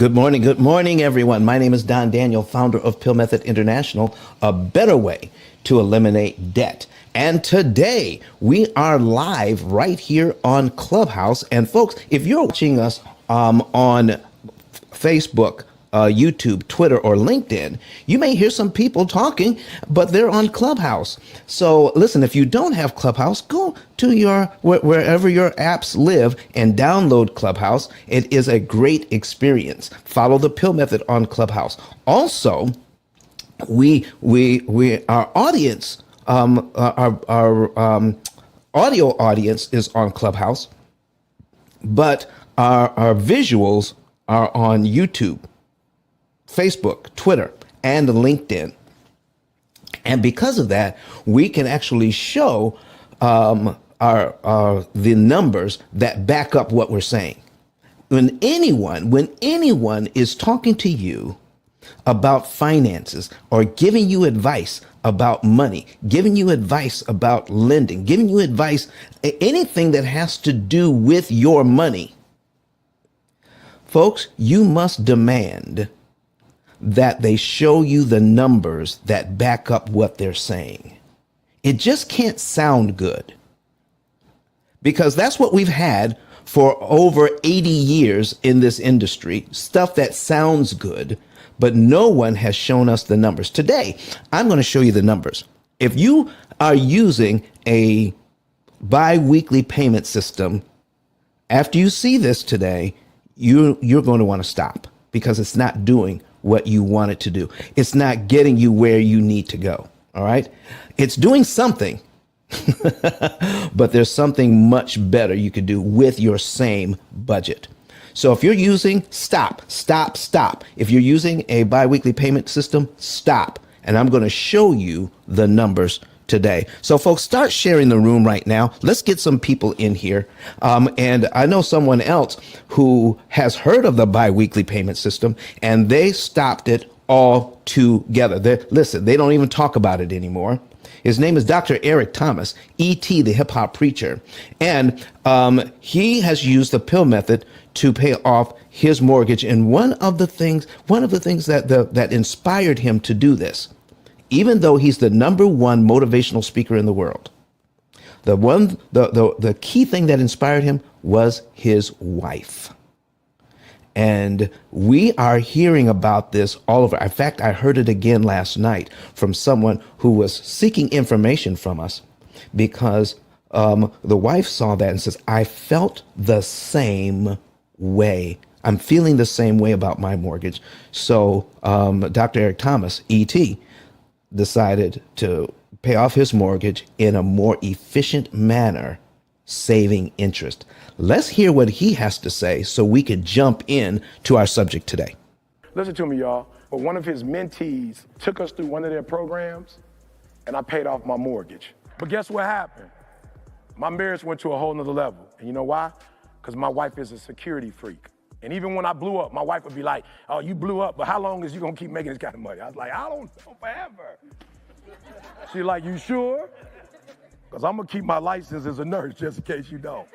Good morning, everyone. My name is Don Daniel, founder of Pill Method International, a better way to eliminate debt. And today we are live right here on Clubhouse. And folks, if you're watching us on Facebook, YouTube, Twitter, or LinkedIn, you may hear some people talking, but they're on Clubhouse. So listen, if you don't have Clubhouse, go to your wherever your apps live and download Clubhouse. It is a great experience. Follow the Pill Method on Clubhouse. Also, we our audience, our audio audience is on Clubhouse, but our visuals are on YouTube, Facebook, Twitter, and LinkedIn. And because of that, we can actually show the numbers that back up what we're saying. When anyone is talking to you about finances or giving you advice about money, giving you advice about lending, giving you advice, anything that has to do with your money, folks, you must demand that they show you the numbers that back up what they're saying. It just can't sound good, because that's what we've had for over 80 years in this industry, stuff that sounds good, but no one has shown us the numbers. Today, I'm going to show you the numbers. If you are using a bi-weekly payment system, after you see this today, you're going to want to stop, because it's not doing what you want it to do. It's not getting you where you need to go. All right. It's doing something, but there's something much better you could do with your same budget. So if you're using, stop. If you're using a bi-weekly payment system, stop. And I'm going to show you the numbers today. So folks, start sharing the room right now. Let's get some people in here. And I know someone else who has heard of the bi-weekly payment system, and they stopped it all together. Listen, they don't even talk about it anymore. His name is Dr. Eric Thomas, E.T., the hip hop preacher. And he has used the Pill Method to pay off his mortgage. And one of the things that inspired him to do this, even though he's the number one motivational speaker in the world, the key thing that inspired him was his wife. And we are hearing about this all over. In fact, I heard it again last night from someone who was seeking information from us, because the wife saw that and says, I felt the same way. I'm feeling the same way about my mortgage. So Dr. Eric Thomas, E.T., decided to pay off his mortgage in a more efficient manner, saving interest. Let's hear what he has to say so we can jump in to our subject today. Listen to me, y'all. But one of his mentees took us through one of their programs, and I paid off my mortgage. But guess what happened? My marriage went to a whole nother level. And you know why? Because my wife is a security freak. And even when I blew up, my wife would be like, oh, you blew up, but how long is you gonna keep making this kind of money? I was like, I don't know, forever. She's like, you sure? Because I'm gonna keep my license as a nurse just in case you don't.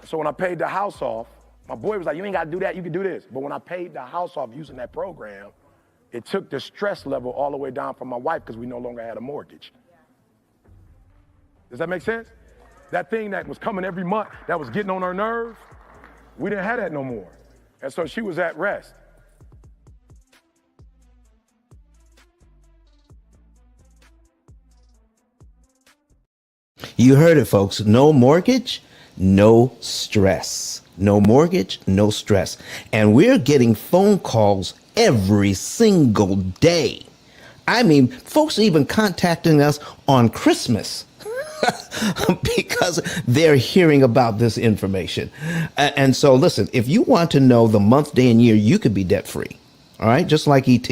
So when I paid the house off, my boy was like, you ain't gotta do that, you can do this. But when I paid the house off using that program, it took the stress level all the way down from my wife, because we no longer had a mortgage. Does that make sense? That thing that was coming every month, that was getting on her nerves, we didn't have that no more. And so she was at rest. You heard it, folks. No mortgage, no stress. No mortgage, no stress. And we're getting phone calls every single day. I mean, folks are even contacting us on Christmas because they're hearing about this information. And so listen, if you want to know the month, day, and year you could be debt free, all right, just like ET,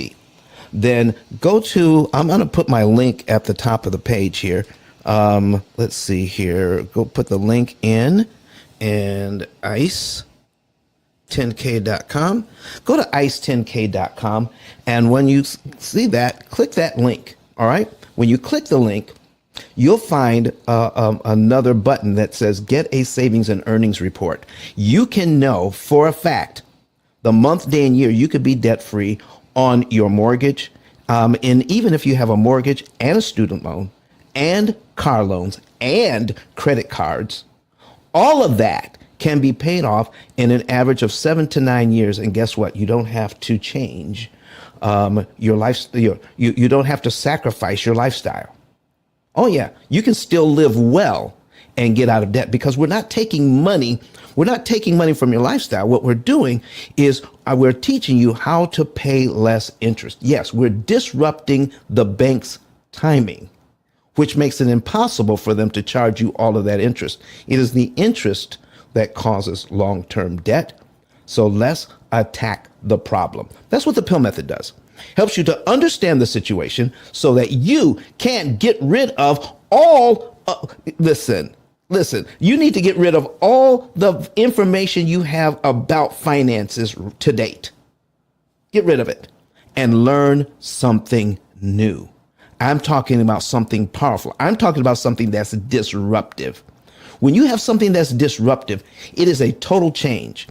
then go to, I'm going to put my link at the top of the page here. Let's see here. Go put the link in, and ice10k.com. Go to ice10k.com. And when you see that, click that link. All right. When you click the link, you'll find another button that says get a savings and earnings report. You can know for a fact the month, day, and year you could be debt free on your mortgage. And even if you have a mortgage and a student loan and car loans and credit cards, all of that can be paid off in an average of 7 to 9 years. And guess what? You don't have to change your life. You don't have to sacrifice your lifestyle. Oh, yeah, you can still live well and get out of debt because we're not taking money. We're not taking money from your lifestyle. What we're doing is we're teaching you how to pay less interest. Yes, we're disrupting the bank's timing, which makes it impossible for them to charge you all of that interest. It is the interest that causes long-term debt. So let's attack the problem. That's what the P.I.L.L method does. Helps you to understand the situation so that you can't get rid of all. Listen, you need to get rid of all the information you have about finances to date. Get rid of it and learn something new. I'm talking about something powerful. I'm talking about something that's disruptive. When you have something that's disruptive, it is a total change.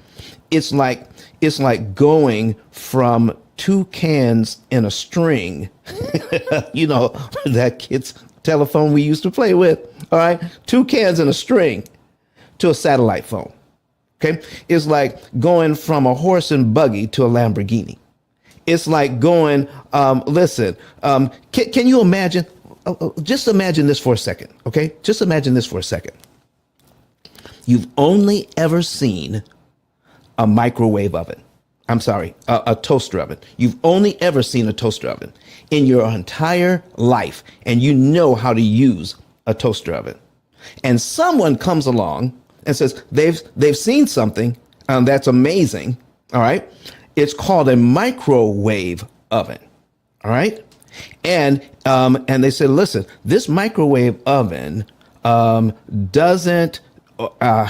It's like going from 2 cans in a string, you know, that kid's telephone we used to play with. All right. 2 cans in a string to a satellite phone. OK, it's like going from a horse and buggy to a Lamborghini. It's like going. Can you imagine? Just imagine this for a second. OK, just imagine this for a second. You've only ever seen a microwave oven. I'm sorry, a toaster oven. You've only ever seen a toaster oven in your entire life, and you know how to use a toaster oven. And someone comes along and says they've seen something that's amazing. All right, it's called a microwave oven. All right, and they said, listen, this microwave oven doesn't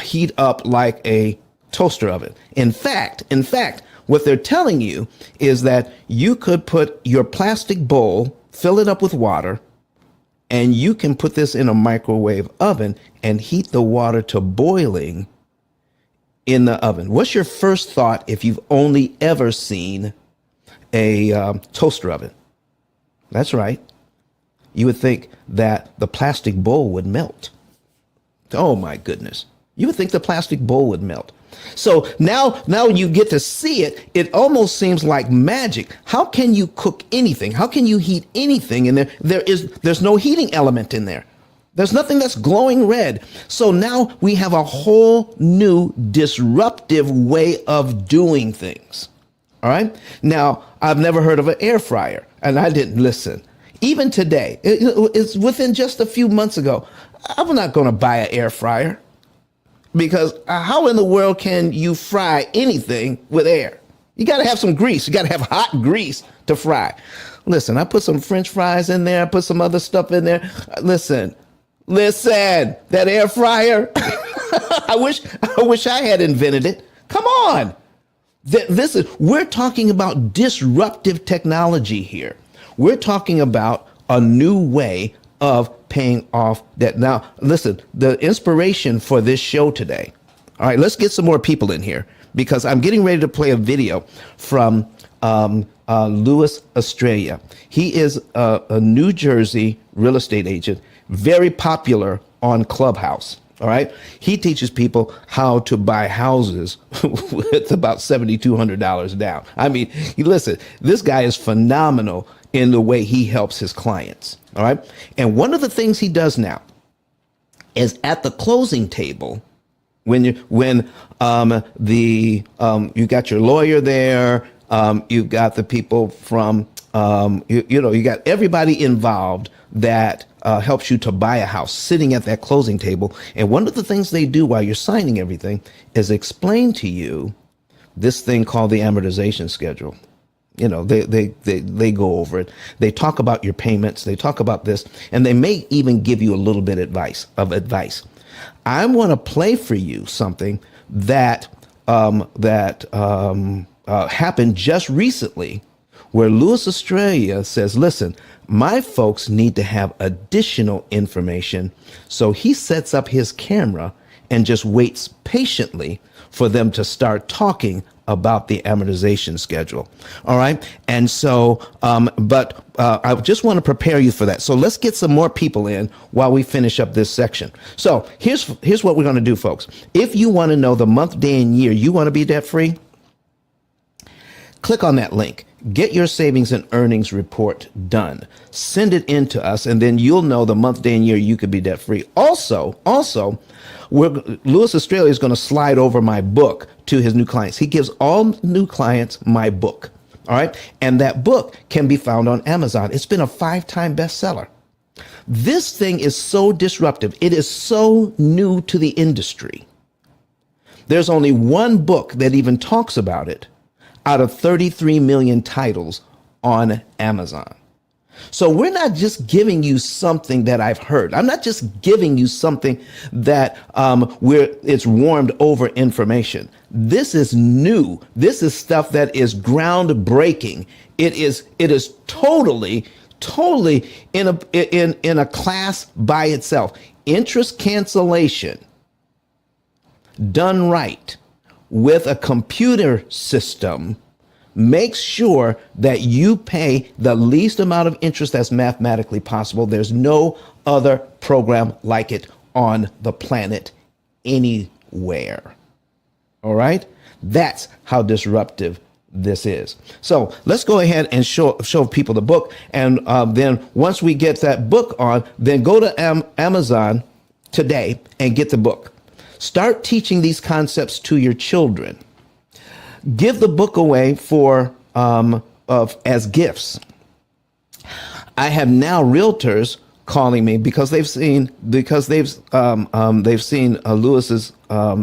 heat up like a toaster oven. In fact, what they're telling you is that you could put your plastic bowl, fill it up with water, and you can put this in a microwave oven and heat the water to boiling in the oven. What's your first thought if you've only ever seen a toaster oven? That's right. You would think that the plastic bowl would melt. Oh, my goodness. You would think the plastic bowl would melt. So now you get to see it. It almost seems like magic. How can you cook anything? How can you heat anything in there? There's no heating element in there. There's nothing that's glowing red. So now we have a whole new disruptive way of doing things. All right. Now, I've never heard of an air fryer, and I didn't listen. Even today, it's within just a few months ago, I'm not going to buy an air fryer. Because how in the world can you fry anything with air? You got to have some grease. You got to have hot grease to fry. Listen, I put some French fries in there. I put some other stuff in there. Listen, that air fryer. I wish I had invented it. Come on. We're talking about disruptive technology here. We're talking about a new way of paying off debt. Now, listen, the inspiration for this show today. All right, let's get some more people in here because I'm getting ready to play a video from Louis Estrella. He is a New Jersey real estate agent, very popular on Clubhouse. All right. He teaches people how to buy houses with about $7,200 down. I mean, listen, this guy is phenomenal in the way he helps his clients. All right. And one of the things he does now is at the closing table, when you got your lawyer there, you've got the people from you got everybody involved that helps you to buy a house sitting at that closing table. And one of the things they do while you're signing everything is explain to you this thing called the amortization schedule. You know, they go over it. They talk about your payments. They talk about this, and they may even give you a little bit of advice. I want to play for you something that happened just recently, where Louis Estrella says, listen, my folks need to have additional information. So he sets up his camera and just waits patiently for them to start talking about the amortization schedule. All right. And so, I just want to prepare you for that. So let's get some more people in while we finish up this section. So here's what we're going to do, folks. If you want to know the month, day, and year you want to be debt free, click on that link. Get your savings and earnings report done. Send it in to us, and then you'll know the month, day, and year you could be debt free. Also, Lewis Australia is going to slide over my book to his new clients. He gives all new clients my book. All right. And that book can be found on Amazon. It's been a 5-time bestseller. This thing is so disruptive. It is so new to the industry. There's only one book that even talks about it out of 33 million titles on Amazon. So we're not just giving you something that I've heard. I'm not just giving you something that where it's warmed over information. This is new. This is stuff that is groundbreaking. It is totally in a class by itself. Interest cancellation done right with a computer system makes sure that you pay the least amount of interest that's mathematically possible. There's no other program like it on the planet anywhere. All right? That's how disruptive this is. So let's go ahead and show people the book. And then once we get that book on, then go to Amazon today and get the book. Start teaching these concepts to your children. Give the book away as gifts. I have now realtors calling me because they've seen Lewis's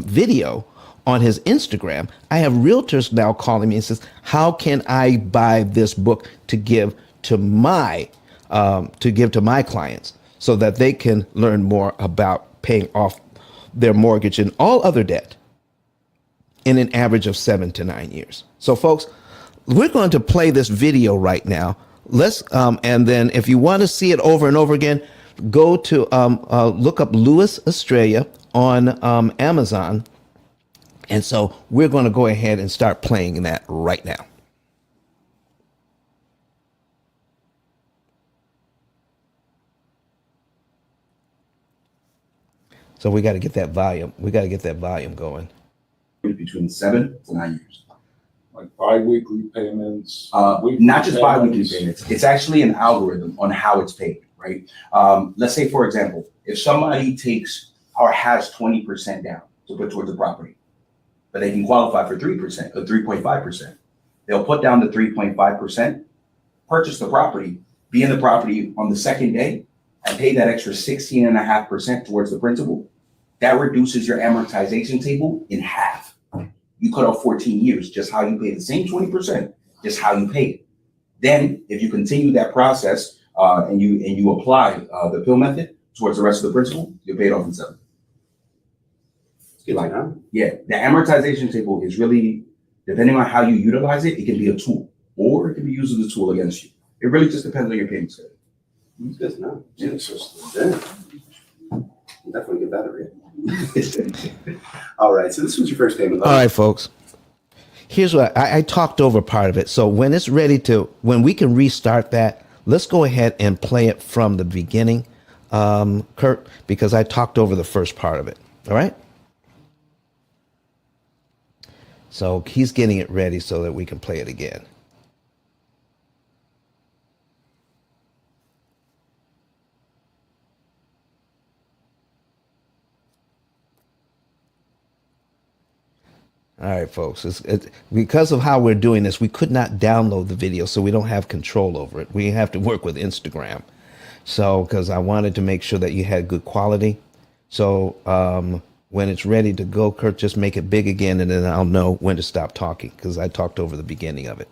video on his Instagram. I have realtors now calling me and says, "How can I buy this book to give to my clients so that they can learn more about paying off their mortgage and all other debt in an average of 7 to 9 years?" So folks, we're going to play this video right now. Let's and then if you want to see it over and over again, go to look up Lewis Australia on Amazon. And so we're going to go ahead and start playing that right now. So we got to get that volume. We got to get that volume going. Between 7 to 9 years. Like bi-weekly payments? Not just bi-weekly payments. It's actually an algorithm on how it's paid, right? Let's say, for example, if somebody takes or has 20% down to put towards the property, but they can qualify for 3% or 3.5%, they'll put down the 3.5%, purchase the property, be in the property on the second day, and pay that extra 16.5% towards the principal. That reduces your amortization table in half. You cut off 14 years, just how you pay the same 20%, just how you pay it. Then, if you continue that process and you apply the P.I.L.L method towards the rest of the principal, you're paid off in 7. Like, huh? Yeah, the amortization table is really, depending on how you utilize it, it can be a tool, or it can be used as a tool against you. It really just depends on your payment schedule. That's not interesting. Definitely get that rate. All right, so this was your first payment. All right, folks. Here's what I talked over part of it. So when it's ready when we can restart that, let's go ahead and play it from the beginning, Kurt, because I talked over the first part of it. All right. So he's getting it ready so that we can play it again. All right, folks, because of how we're doing this, we could not download the video, so we don't have control over it. We have to work with Instagram. So, because I wanted to make sure that you had good quality. So when it's ready to go, Kurt, just make it big again, and then I'll know when to stop talking, because I talked over the beginning of it.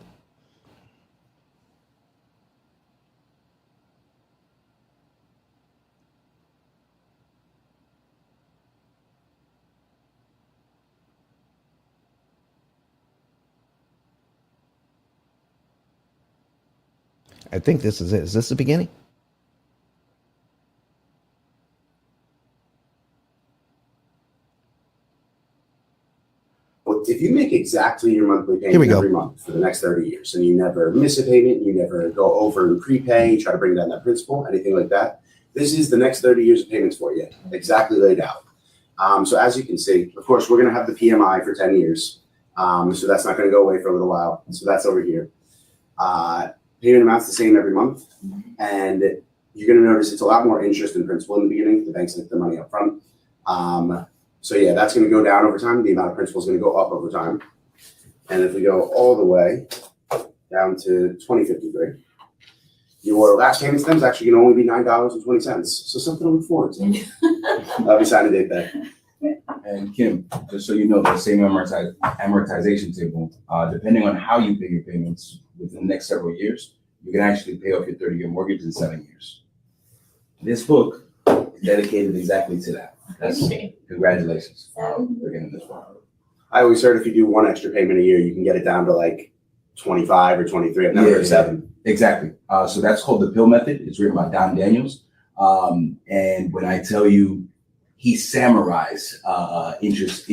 I think this is it. Is this the beginning? If if you make exactly your monthly Here we payment go. every month for the next 30 years, and you never miss a payment, you never go over and prepay, try to bring down that principal, anything like that, this is the next 30 years of payments for you, exactly laid out. So as you can see, of course, we're going to have the PMI for 10 years. So that's not going to go away for a little while. So that's over here. Payment amount's the same every month. And you're going to notice it's a lot more interest than principal in the beginning. The banks take the money up front. So yeah, that's going to go down over time. The amount of principal is going to go up over time. And if we go all the way down to 2053, your last payment stem is actually going to only be $9.20. So something to look forward to. I'll be signing date there. And Kim, just so you know, the same amortization table, depending on how you pay your payments within the next several years, you can actually pay off your 30-year mortgage in 7 years. This book is dedicated exactly to that. Congratulations for getting this book. I always heard if you do one extra payment a year, you can get it down to like 25 or 23. I've never heard 7. Exactly. So that's called the P.I.L.L method. It's written by Don Daniels. And when I tell you he summarized interest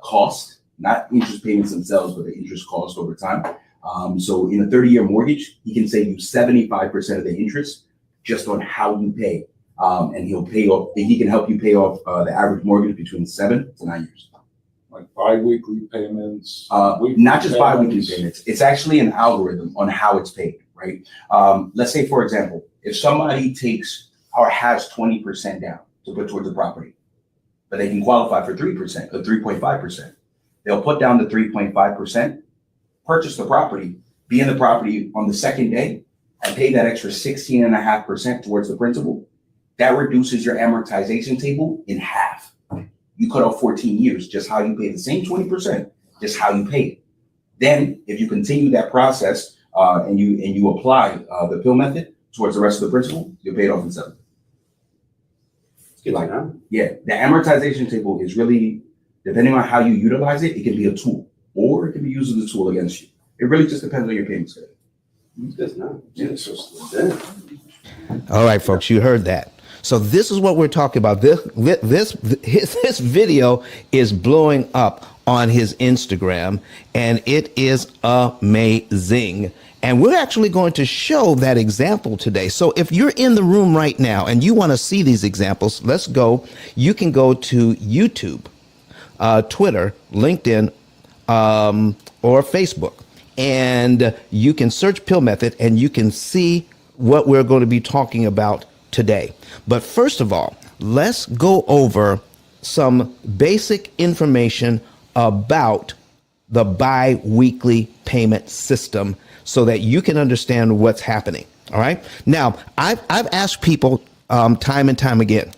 cost, not interest payments themselves, but the interest cost over time. So in a 30-year mortgage, he can save you 75% of the interest just on how you pay. And he can help you pay off the average mortgage between 7 to 9 years. Like bi-weekly payments? Not just bi-weekly payments. It's actually an algorithm on how it's paid, right? Let's say, for example, if somebody takes or has 20% down to put towards the property, but they can qualify for 3% or 3.5%. They'll put down the 3.5%, purchase the property, be in the property on the second day, and pay that extra 16.5% towards the principal. That reduces your amortization table in half. You cut off 14 years, just how you pay the same 20%, just how you pay it. Then, if you continue that process and you apply the P.I.L.L method towards the rest of the principal, you'll pay it off in 7. Like, yeah, the amortization table is really, depending on how you utilize it, it can be a tool, or it can be used as a tool against you. It really just depends on your payment schedule. Good know. Genesis legit. All right, folks, you heard that. So this is what we're talking about. This video is blowing up on his Instagram, and it is amazing. And we're actually going to show that example today. So if you're in the room right now and you want to see these examples, let's go. You can go to YouTube, Twitter, LinkedIn, or Facebook, and you can search P.I.L.L method and you can see what we're going to be talking about today. But first of all, let's go over some basic information about the bi-weekly payment system so that you can understand what's happening. All right. Now, I've asked people time and time again,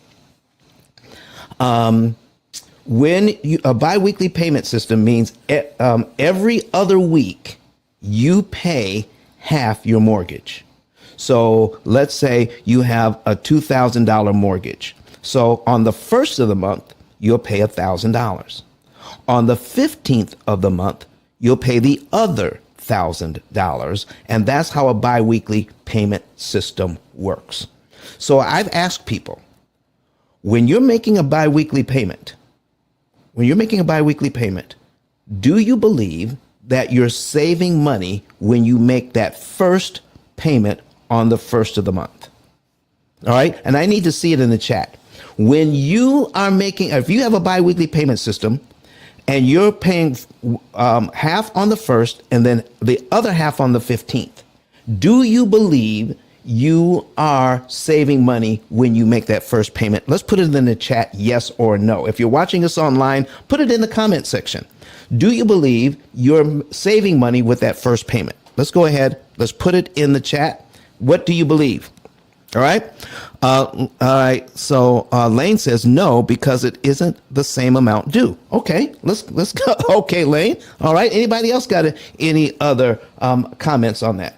when a bi-weekly payment system means every other week you pay half your mortgage. So let's say you have a $2,000 mortgage. So on the first of the month, you'll pay $1,000. On the 15th of the month, you'll pay the other $1,000. And that's how a biweekly payment system works. So I've asked people, when you're making a biweekly payment, do you believe that you're saving money when you make that first payment on the first of the month? All right. And I need to see it in the chat. When you are making, if you have a biweekly payment system and you're paying half on the first and then the other half on the 15th, do you believe you are saving money when you make that first payment? Let's put it in the chat, yes or no. If you're watching us online, put it in the comment section. Do you believe you're saving money with that first payment? Let's go ahead. Let's put it in the chat. What do you believe? All right. All right. So Lane says no, because it isn't the same amount due. Okay. Let's go. Okay, Lane. All right. Anybody else got any other comments on that?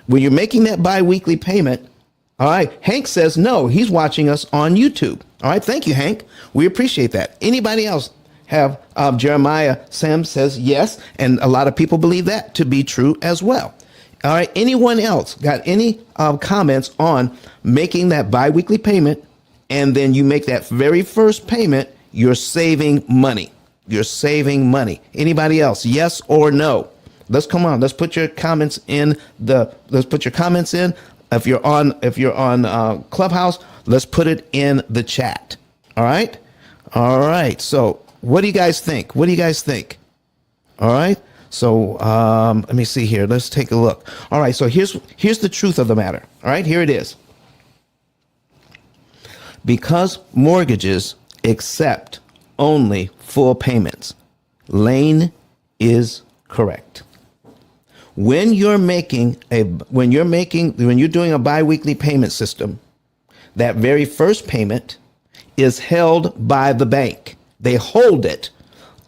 When you're making that bi-weekly payment, all right, Hank says no. He's watching us on YouTube. All right, thank you, Hank. We appreciate that. Anybody else have Jeremiah Sam says yes, and a lot of people believe that to be true as well. All right, anyone else got any comments on making that bi-weekly payment, and then you make that very first payment, you're saving money? You're saving money. Anybody else? Yes or no? Let's come on. Let's put your comments in the. Let's put your comments in. If you're on Clubhouse, let's put it in the chat. All right. All right. So, what do you guys think? What do you guys think? All right. So let me see here. Let's take a look. All right. So here's the truth of the matter. All right. Here it is. Because mortgages accept only full payments, Lane is correct. When you're doing a biweekly payment system, that very first payment is held by the bank. They hold it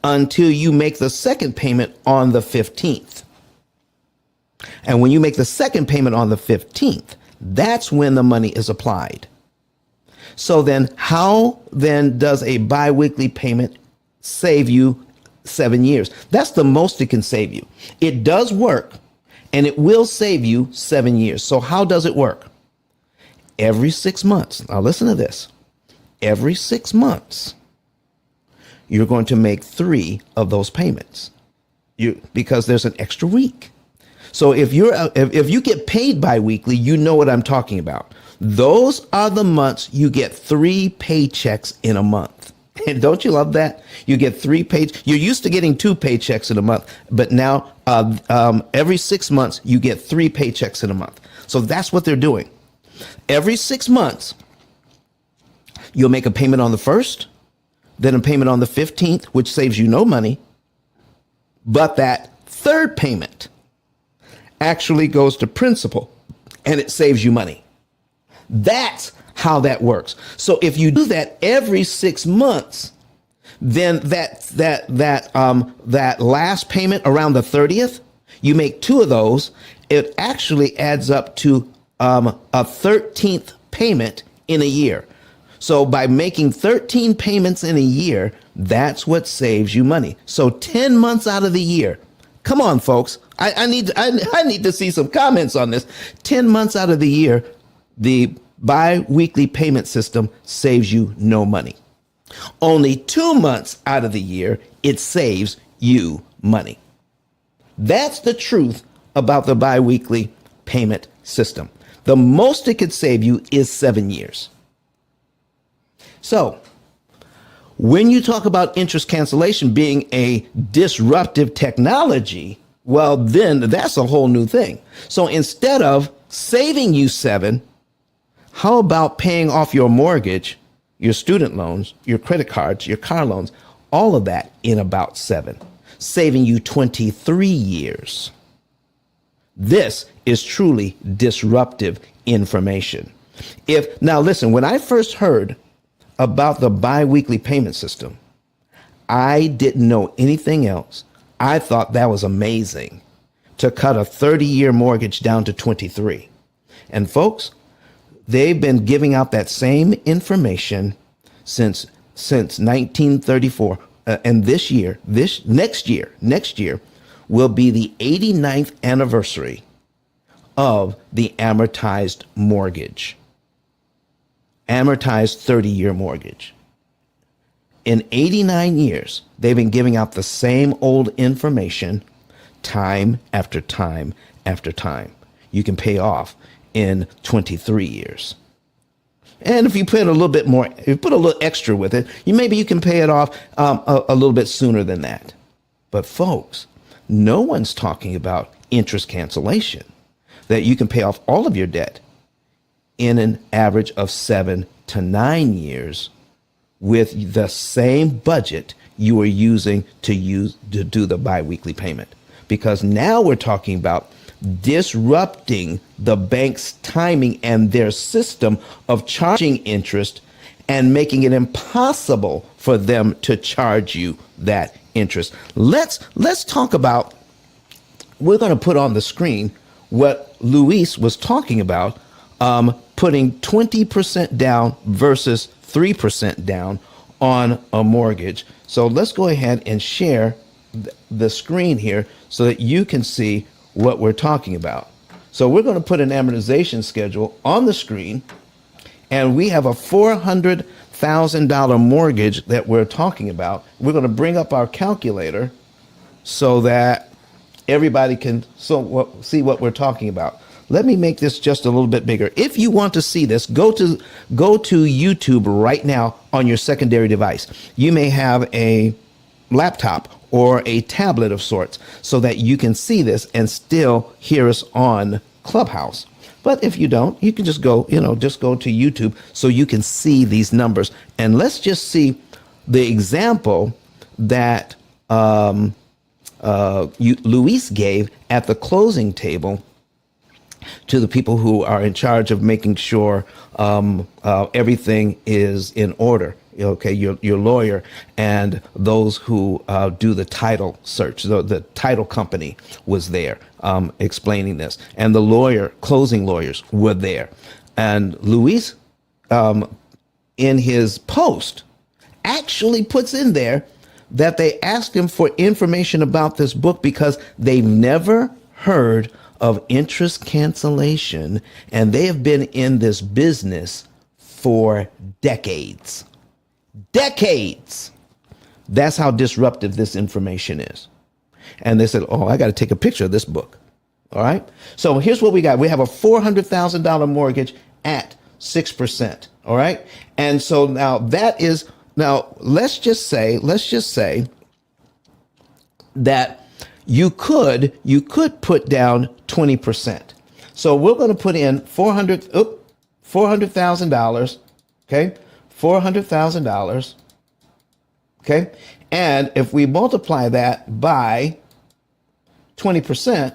until you make the second payment on the 15th. And when you make the second payment on the 15th, that's when the money is applied. So then how then does a biweekly payment save you 7 years? That's the most it can save you. It does work, and it will save you 7 years. So how does it work? Every 6 months. Now listen to this. Every 6 months, you're going to make 3 of those payments. Because there's an extra week. So if you get paid biweekly, you know what I'm talking about. Those are the months you get 3 paychecks in a month. And don't you love that? You get 3 paychecks. You're used to getting 2 paychecks in a month, but now every 6 months you get 3 paychecks in a month. So that's what they're doing. Every 6 months, you'll make a payment on the 1st, then a payment on the 15th, which saves you no money. But that third payment actually goes to principal, and it saves you money. That's how that works. So if you do that every 6 months, then that last payment around the 30th, you make 2 of those. It actually adds up to a 13th payment in a year. So by making 13 payments in a year, that's what saves you money. So 10 months out of the year, come on, folks. I need to see some comments on this. 10 months out of the year, the bi-weekly payment system saves you no money. Only 2 months out of the year, it saves you money. That's the truth about the bi-weekly payment system. The most it could save you is 7 years. So, when you talk about interest cancellation being a disruptive technology, well, then that's a whole new thing. So instead of saving you 7, how about paying off your mortgage, your student loans, your credit cards, your car loans, all of that in about 7, saving you 23 years. This is truly disruptive information. Now listen, when I first heard about the bi-weekly payment system, I didn't know anything else. I thought that was amazing to cut a 30-year mortgage down to 23. And folks, they've been giving out that same information since 1934. And next year will be the 89th anniversary of the amortized mortgage. Amortized 30-year mortgage. In 89 years, they've been giving out the same old information time after time after time. You can pay off in 23 years. And if you put a little bit more, if you put a little extra with it, maybe you can pay it off a little bit sooner than that. But folks, no one's talking about interest cancellation, that you can pay off all of your debt in an average of 7 to 9 years with the same budget you were using to do the biweekly payment. Because now we're talking about disrupting the bank's timing and their system of charging interest and making it impossible for them to charge you that interest. Let's talk about, we're going to put on the screen what Luis was talking about, putting 20% down versus 3% down on a mortgage. So let's go ahead and share the screen here so that you can see what we're talking about. So we're going to put an amortization schedule on the screen, and we have a $400,000 $400,000 mortgage that we're talking about, we're going to bring up our calculator so that everybody can see what we're talking about. Let me make this just a little bit bigger. If you want to see this, go to YouTube right now on your secondary device. You may have a laptop or a tablet of sorts so that you can see this and still hear us on Clubhouse. But if you don't, you can just go to YouTube so you can see these numbers. And let's just see the example that Luis gave at the closing table to the people who are in charge of making sure everything is in order. Okay, your lawyer and those who do the title search. The title company was there explaining this, and the closing lawyers were there. And Luis, in his post, actually puts in there that they asked him for information about this book because they've never heard of interest cancellation, and they have been in this business for decades. Decades. That's how disruptive this information is. And they said, oh, I got to take a picture of this book. All right. So here's what we got. We have a $400,000 mortgage at 6%. All right. And so now let's just say that you could put down 20%. So we're going to put in $400,000. Okay. $400,000. Okay. And if we multiply that by 20%,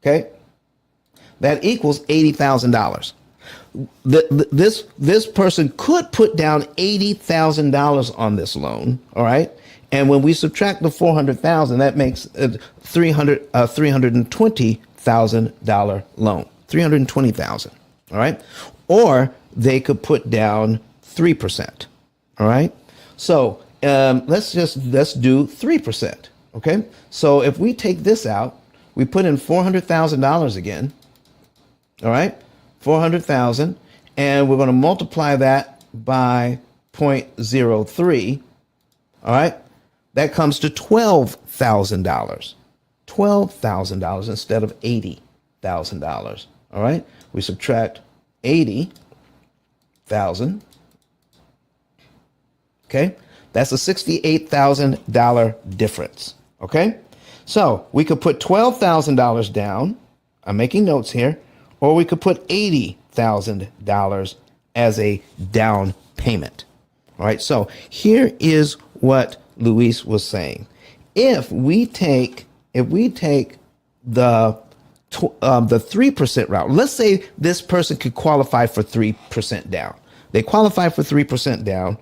okay, that equals $80,000. This person could put down $80,000 on this loan. All right. And when we subtract the 400,000, that makes a $320,000 loan, 320,000. All right. Or they could put down 3%. All right. So let's do 3%. Okay. So if we take this out, we put in $400,000 again. All right. 400,000. And we're going to multiply that by 0.03. All right. That comes to $12,000. $12,000 instead of $80,000. All right. We subtract 80,000. Okay. That's a $68,000 difference. Okay. So we could put $12,000 down. I'm making notes here. Or we could put $80,000 as a down payment. All right. So here is what Luis was saying. If we take the 3% route, let's say this person could qualify for 3% down. They qualify for 3% down,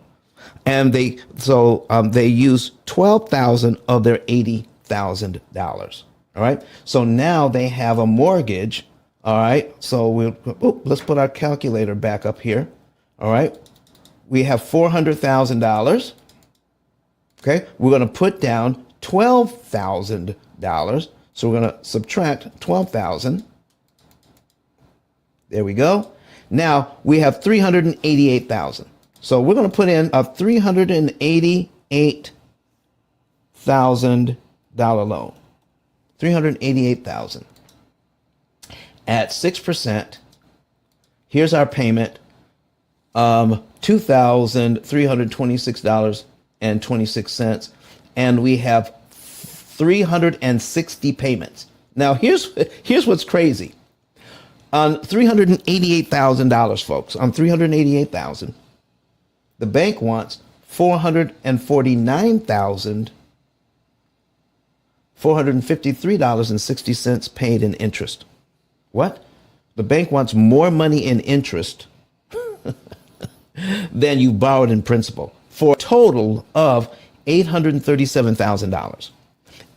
and they use $12,000 of their $80,000. All right. So now they have a mortgage. All right. So let's put our calculator back up here. All right. We have $400,000. Okay. We're going to put down $12,000. So we're going to subtract 12,000. There we go. Now we have 388,000. So we're going to put in a $388,000 loan. 388,000 at 6%. Here's our payment. $2,326.26, and we have 360 payments. Now here's what's crazy. On $388,000, folks, on $388,000, the bank wants $449,453.60 paid in interest. What? The bank wants more money in interest than you borrowed in principal, for a total of $837,000.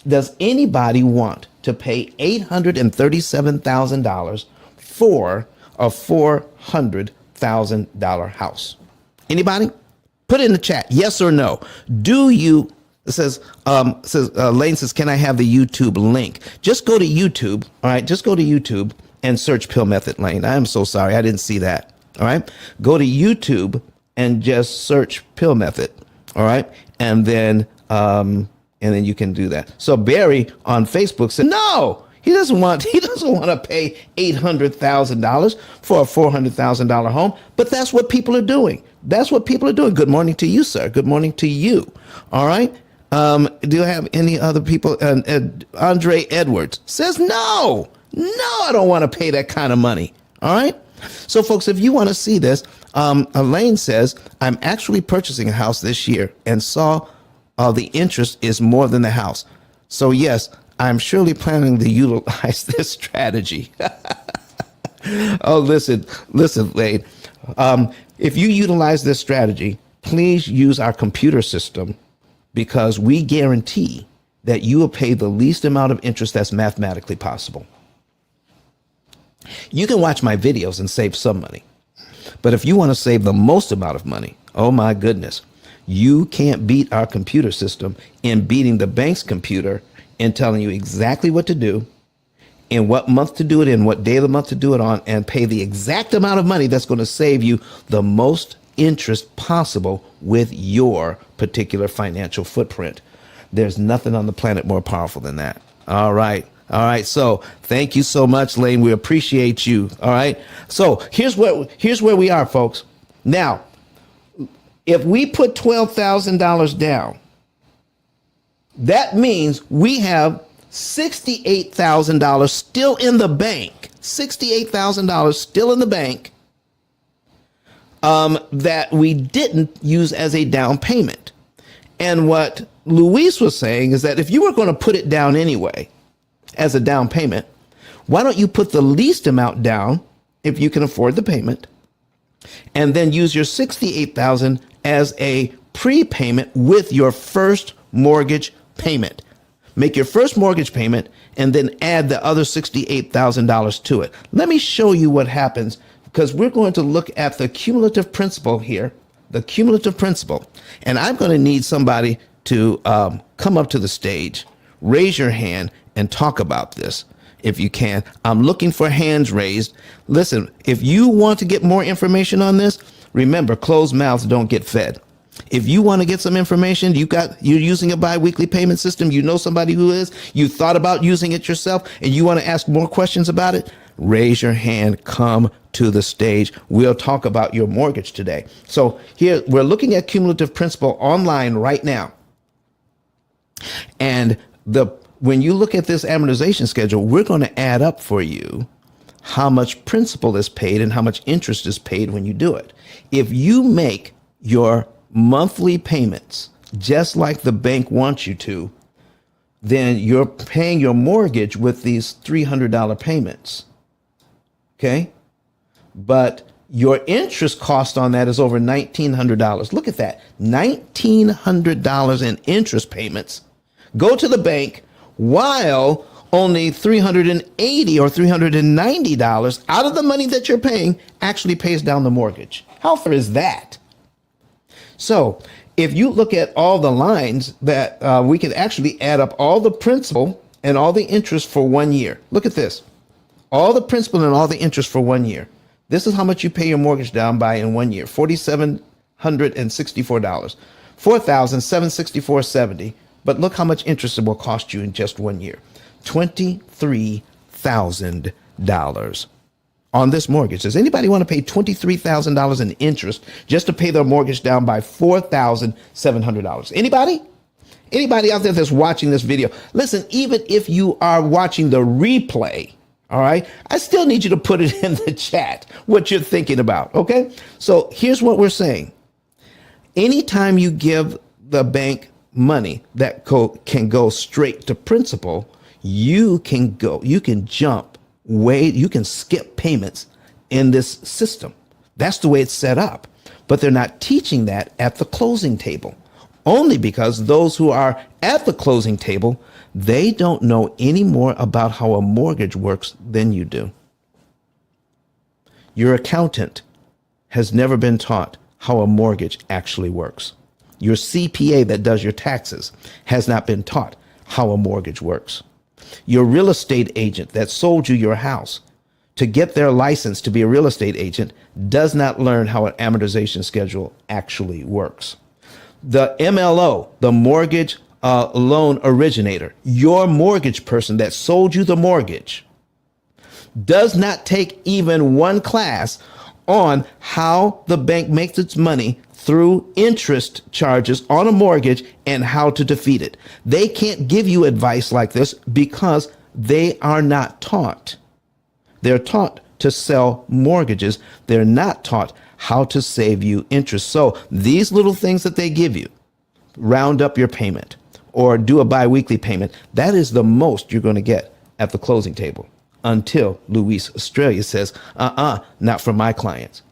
Does anybody want to pay $837,000 for a $400,000 house? Anybody? Put it in the chat, yes or no. Do you? It says Lane says, can I have the YouTube link? Just go to YouTube. All right, just go to YouTube and search Pill Method Lane. I am so sorry, I didn't see that. All right. Go to YouTube and just search P.I.L.L method. All right. And then you can do that. So Barry on Facebook said, no, he doesn't want to pay $800,000 for a $400,000 home. But that's what people are doing. That's what people are doing. Good morning to you, sir. Good morning to you. All right. Do you have any other people? Andre Edwards says, no, I don't want to pay that kind of money. All right. So, folks, if you want to see this, Elaine says, I'm actually purchasing a house this year and saw the interest is more than the house. So, yes, I'm surely planning to utilize this strategy. Oh, listen, Elaine. If you utilize this strategy, please use our computer system, because we guarantee that you will pay the least amount of interest that's mathematically possible. You can watch my videos and save some money. But if you want to save the most amount of money, oh my goodness, you can't beat our computer system in beating the bank's computer in telling you exactly what to do, in what month to do it in, what day of the month to do it on, and pay the exact amount of money that's going to save you the most interest possible with your particular financial footprint. There's nothing on the planet more powerful than that. All right. So thank you so much, Lane. We appreciate you. All right. So here's where we are, folks. Now, if we put $12,000 down, that means we have $68,000 still in the bank. $68,000 still in the bank that we didn't use as a down payment. And what Luis was saying is that if you were going to put it down anyway as a down payment, why don't you put the least amount down if you can afford the payment, and then use your $68,000 as a prepayment with your first mortgage payment. Make your first mortgage payment and then add the other $68,000 to it. Let me show you what happens, because we're going to look at the cumulative principal here, the cumulative principal. And I'm going to need somebody to come up to the stage, raise your hand, and talk about this if you can. I'm looking for hands raised. Listen, if you want to get more information on this, remember, closed mouths don't get fed. If you want to get some information, you're using a biweekly payment system, you know somebody who is, you thought about using it yourself, and you want to ask more questions about it, raise your hand, come to the stage. We'll talk about your mortgage today. So here, we're looking at cumulative principal online right now. And when you look at this amortization schedule, we're going to add up for you how much principal is paid and how much interest is paid when you do it. If you make your monthly payments just like the bank wants you to, then you're paying your mortgage with these $300 payments. Okay? But your interest cost on that is over $1,900. Look at that. $1,900 in interest payments go to the bank, while only $380 or $390 out of the money that you're paying actually pays down the mortgage. How fair is that? So if you look at all the lines that we can actually add up all the principal and all the interest for 1 year. Look at this. All the principal and all the interest for 1 year. This is how much you pay your mortgage down by in 1 year. $4,764. $4,764.70. But look how much interest it will cost you in just 1 year. $23,000 on this mortgage. Does anybody want to pay $23,000 in interest just to pay their mortgage down by $4,700? Anybody? Anybody out there that's watching this video? Listen, even if you are watching the replay, all right, I still need you to put it in the chat what you're thinking about, okay? So here's what we're saying. Anytime you give the bank money that can go straight to principal, you can skip payments in this system. That's the way it's set up. But they're not teaching that at the closing table, only because those who are at the closing table, they don't know any more about how a mortgage works than you do. Your accountant has never been taught how a mortgage actually works. Your CPA that does your taxes has not been taught how a mortgage works. Your real estate agent that sold you your house to get their license to be a real estate agent does not learn how an amortization schedule actually works. The MLO, the mortgage loan originator, your mortgage person that sold you the mortgage, does not take even one class on how the bank makes its money through interest charges on a mortgage and how to defeat it. They can't give you advice like this because they are not taught. They're taught to sell mortgages. They're not taught how to save you interest. So these little things that they give you, round up your payment or do a biweekly payment, that is the most you're going to get at the closing table until Luis Australia says, not for my clients.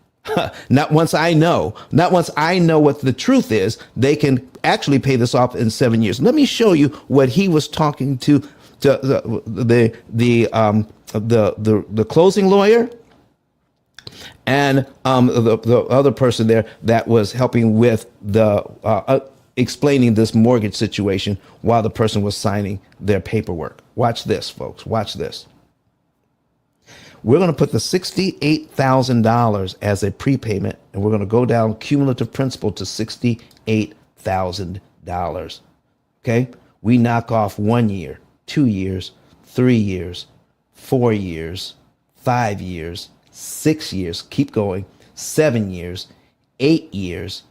Not once I know what the truth is, they can actually pay this off in 7 years. Let me show you what he was talking to the closing lawyer and the other person there that was helping with the explaining this mortgage situation while the person was signing their paperwork. Watch this, folks. Watch this. We're going to put the $68,000 as a prepayment, and we're going to go down cumulative principal to $68,000. Okay? We knock off 1 year, 2 years, 3 years, 4 years, 5 years, 6 years, keep going, 7 years, 8 years,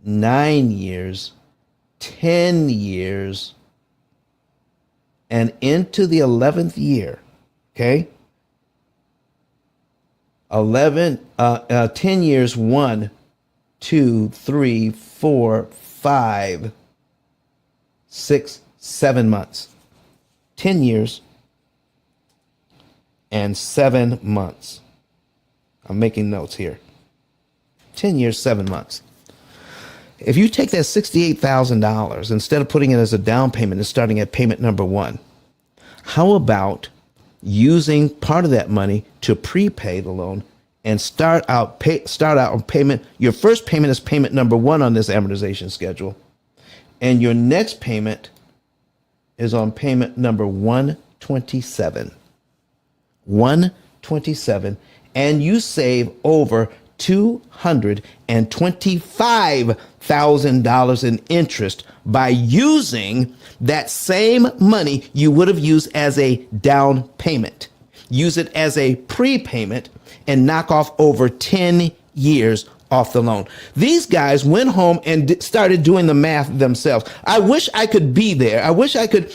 9 years, 10 years, and into the 11th year. Okay? 10 years, 1, 2, 3, 4, 5, 6, 7 months. 10 years and 7 months. I'm making notes here. 10 years, 7 months. If you take that $68,000, instead of putting it as a down payment and starting at payment number 1, how about using part of that money to prepay the loan and start out on payment? Your first payment is payment number 1 on this amortization schedule, and your next payment is on payment number 127. 127, and you save over $225,000 in interest by using that same money you would have used as a down payment. Use it as a prepayment and knock off over 10 years off the loan. These guys went home and started doing the math themselves. I wish I could be there. I wish I could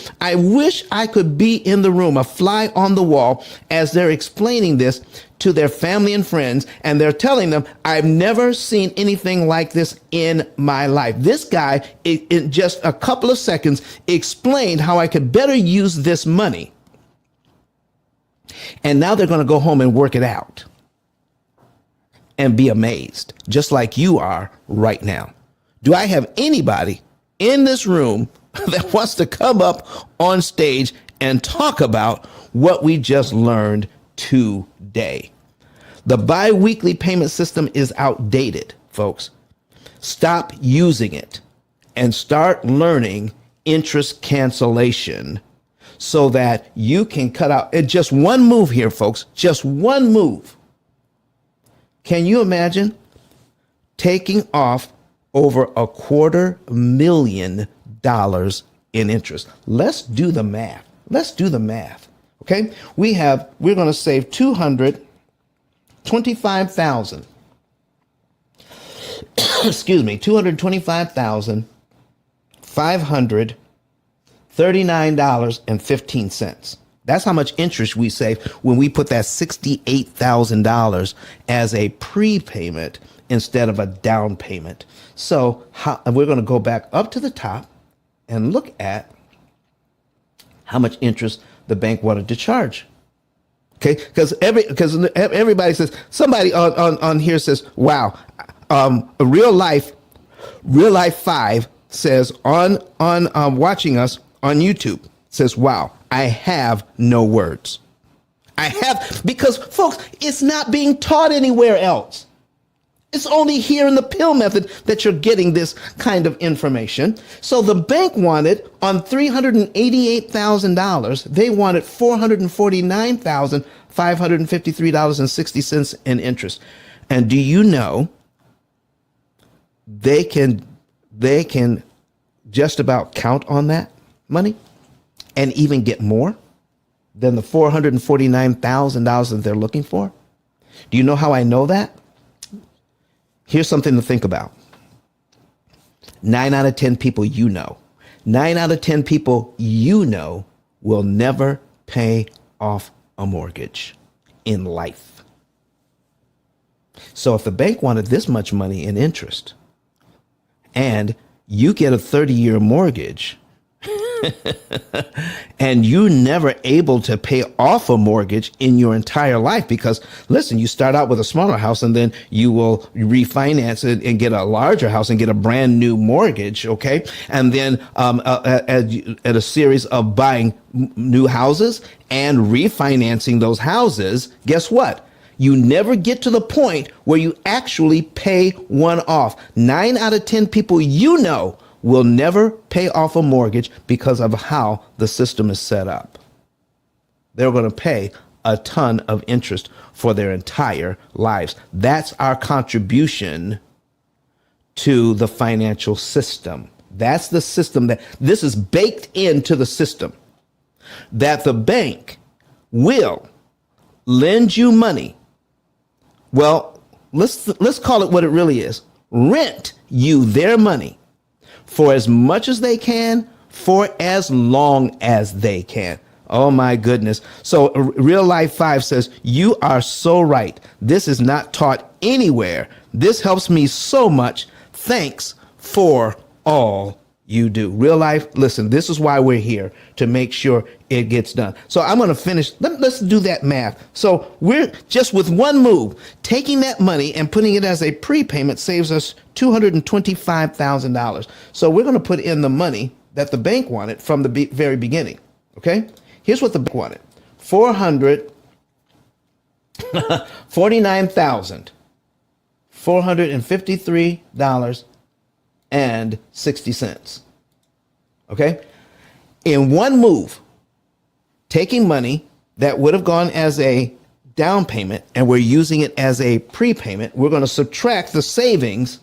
be in the room, a fly on the wall, as they're explaining this to their family and friends, and they're telling them, I've never seen anything like this in my life. This guy, in just a couple of seconds, explained how I could better use this money. And now they're going to go home and work it out and be amazed, just like you are right now. Do I have anybody in this room that wants to come up on stage and talk about what we just learned today? The bi-weekly payment system is outdated, folks. Stop using it and start learning interest cancellation so that you can cut out just one move here, folks, just one move. Can you imagine taking off over $250,000 in interest? Let's do the math. Okay, we're going to save $225,000. Excuse me, $225,539.15. That's how much interest we save when we put that $68,000 as a prepayment instead of a down payment. So we're going to go back up to the top and look at how much interest the bank wanted to charge. Okay, because everybody says, somebody on here says, wow, real life 5 says on watching us on YouTube says, wow, I have no words. Because folks, it's not being taught anywhere else. It's only here in the P.I.L.L method that you're getting this kind of information. So the bank wanted on $388,000, they wanted $449,553.60 in interest. And do you know they can just about count on that money and even get more than the $449,000 that they're looking for? Do you know how I know that? Here's something to think about. 9 out of 10 people you know, 9 out of 10 people you know will never pay off a mortgage in life. So if the bank wanted this much money in interest and you get a 30-year mortgage and you're never able to pay off a mortgage in your entire life, because listen, you start out with a smaller house and then you will refinance it and get a larger house and get a brand new mortgage. Okay. And then at a series of buying new houses and refinancing those houses, guess what? You never get to the point where you actually pay one off. 9 out of 10 people you know will never pay off a mortgage because of how the system is set up. They're going to pay a ton of interest for their entire lives. That's our contribution to the financial system. That's the system that this is baked into the system, that the bank will lend you money. Well, let's call it what it really is. Rent you their money for as much as they can, for as long as they can. Oh my goodness. So Real Life 5 says, you are so right. This is not taught anywhere. This helps me so much. Thanks for all you do. Real Life, listen, this is why we're here, to make sure it gets done. So I'm going to finish. Let's do that math. So we're just with one move, taking that money and putting it as a prepayment saves us $225,000. So we're going to put in the money that the bank wanted from the very beginning. Okay. Here's what the bank wanted. $449,453.60. Okay. In one move, taking money that would have gone as a down payment and we're using it as a prepayment, we're going to subtract the savings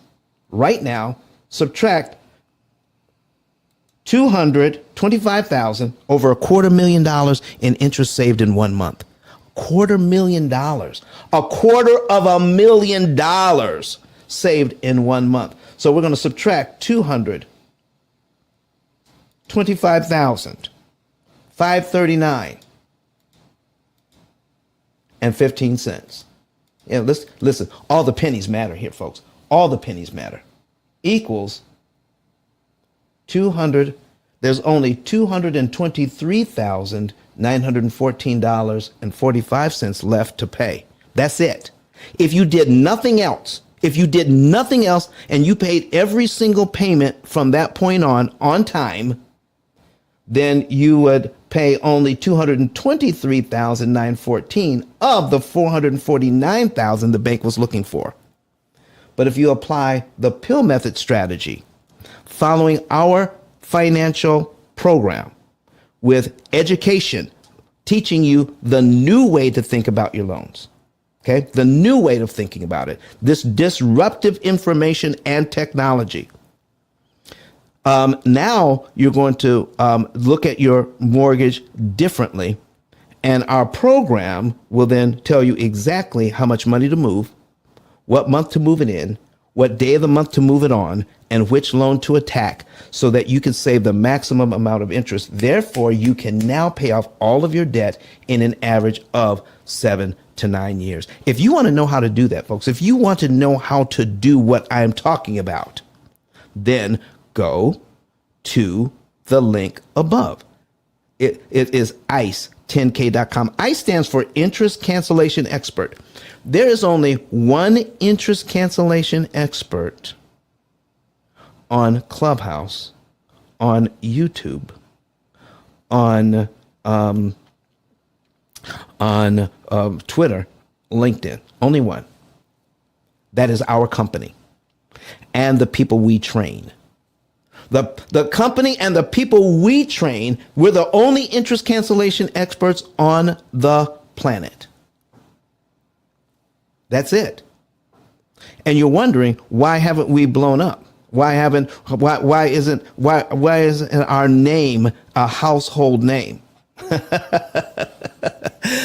right now, subtract $225,000 over $250,000 in interest saved in 1 month. $250,000, $250,000 saved in 1 month. So we're going to subtract $225,539.15. Yeah, listen, all the pennies matter here, folks. All the pennies matter. Equals 200. There's only $223,914.45 left to pay. That's it. If you did nothing else, and you paid every single payment from that point on time, then you would pay only $223,914 of the $449,000 the bank was looking for. But if you apply the P.I.L.L method strategy, following our financial program with education, teaching you the new way to think about your loans, okay? The new way of thinking about it, this disruptive information and technology. Now you're going to look at your mortgage differently, and our program will then tell you exactly how much money to move, what month to move it in, what day of the month to move it on, and which loan to attack, so that you can save the maximum amount of interest. Therefore, you can now pay off all of your debt in an average of 7 to 9 years. If you want to know how to do that, folks, if you want to know how to do what I'm talking about, then go to the link above. It is ICE10K.com. ICE stands for Interest Cancellation Expert. There is only one interest cancellation expert on Clubhouse, on YouTube, on Twitter, LinkedIn. Only one. That is our company and the people we train. The company and the people we train, we're the only interest cancellation experts on the planet. That's it. And you're wondering, why haven't we blown up? Why isn't our name a household name?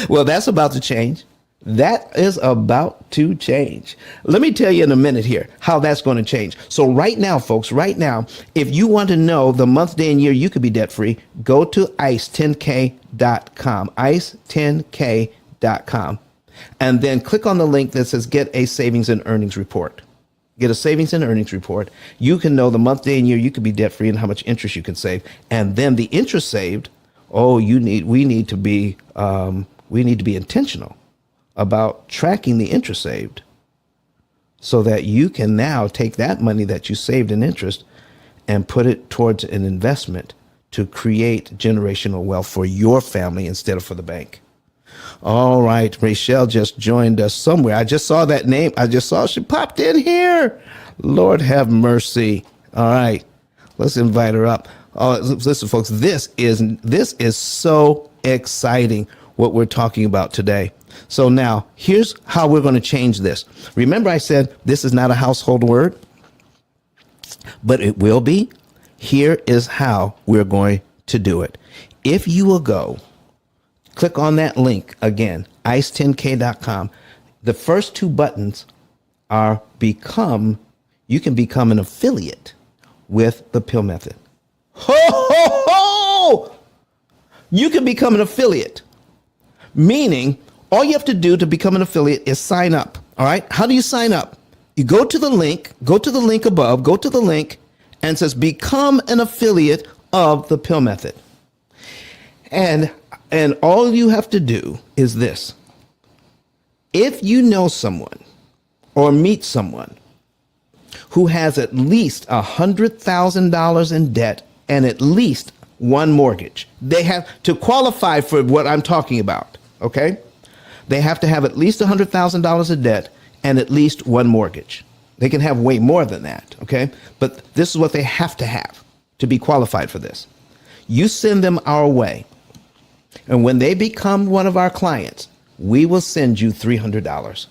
Well, that's about to change. That is about to change. Let me tell you in a minute here how that's going to change. So right now, folks, right now, if you want to know the month, day, and year you could be debt free, go to ice10k.com, ice10k.com, and then click on the link that says get a savings and earnings report. Get a savings and earnings report. You can know the month, day, and year you could be debt free and how much interest you can save. And then the interest saved, we need to be intentional about tracking the interest saved so that you can now take that money that you saved in interest and put it towards an investment to create generational wealth for your family instead of for the bank. All right, Rachel just joined us somewhere. I just saw that name. I just saw she popped in here. Lord have mercy. All right, let's invite her up. Oh, listen, folks, this is so exciting what we're talking about today. So now here's how we're going to change this. Remember, I said this is not a household word, but it will be. Here is how we're going to do it. If you will go, click on that link again, ice10k.com. The first two buttons are you can become an affiliate with the P.I.L.L method. Ho, ho, ho! You can become an affiliate, meaning all you have to do to become an affiliate is sign up. All right. How do you sign up? You go to the link above, go to the link and it says become an affiliate of the P.I.L.L method. And all you have to do is this. If you know someone or meet someone who has at least $100,000 in debt and at least one mortgage, they have to qualify for what I'm talking about. Okay. They have to have at least $100,000 in debt and at least one mortgage. They can have way more than that, okay? But this is what they have to be qualified for this. You send them our way, and when they become one of our clients, we will send you $300.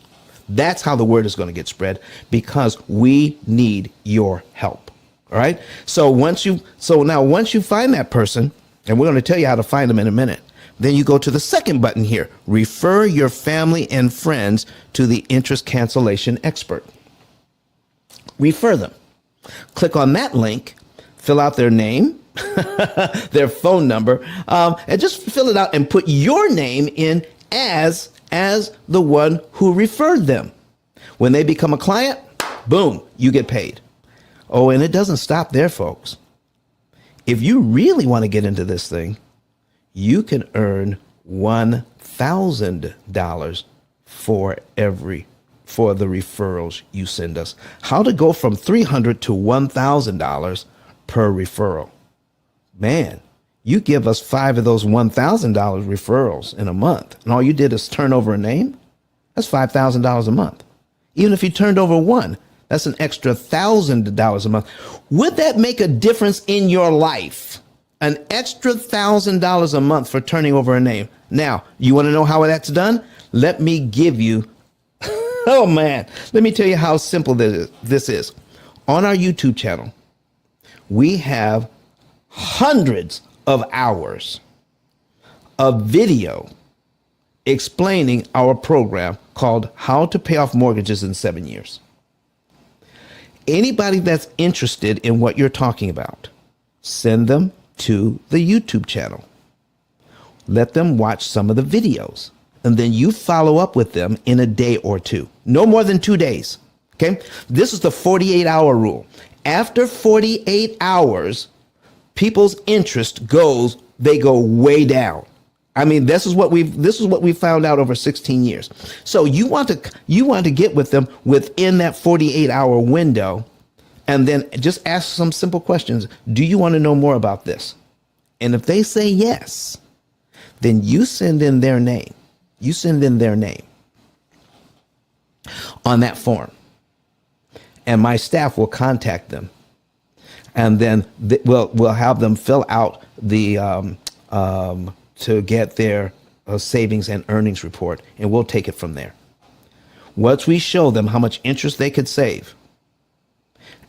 That's how the word is going to get spread, because we need your help, all right? So once you find that person, and we're going to tell you how to find them in a minute, then you go to the second button here, refer your family and friends to the interest cancellation expert. Refer them. Click on that link, fill out their name, their phone number, and just fill it out and put your name in as the one who referred them. When they become a client, boom, you get paid. Oh, and it doesn't stop there, folks. If you really want to get into this thing, you can earn $1,000 for the referrals you send us. How to go from $300 to $1,000 per referral. Man, you give us 5 of those $1,000 referrals in a month, and all you did is turn over a name. That's $5,000 a month. Even if you turned over one, that's an extra $1,000 a month. Would that make a difference in your life? An extra $1,000 a month for turning over a name. Now, you want to know how that's done? Let me give you, oh man, let me tell you how simple this is. On our YouTube channel, we have hundreds of hours of video explaining our program called How to Pay Off Mortgages in 7 Years. Anybody that's interested in what you're talking about, send them to the YouTube channel. Let them watch some of the videos, and then you follow up with them in a day or two. No more than 2 days. Okay? This is the 48-hour rule. After 48 hours, people's interest go way down. I mean, this is what we found out over 16 years. So you want to get with them within that 48-hour window, and then just ask some simple questions. Do you want to know more about this? And if they say yes, then you send in their name. You send in their name on that form. and my staff will contact them, and then we'll have them fill out the to get their savings and earnings report, and we'll take it from there. Once we show them how much interest they could save,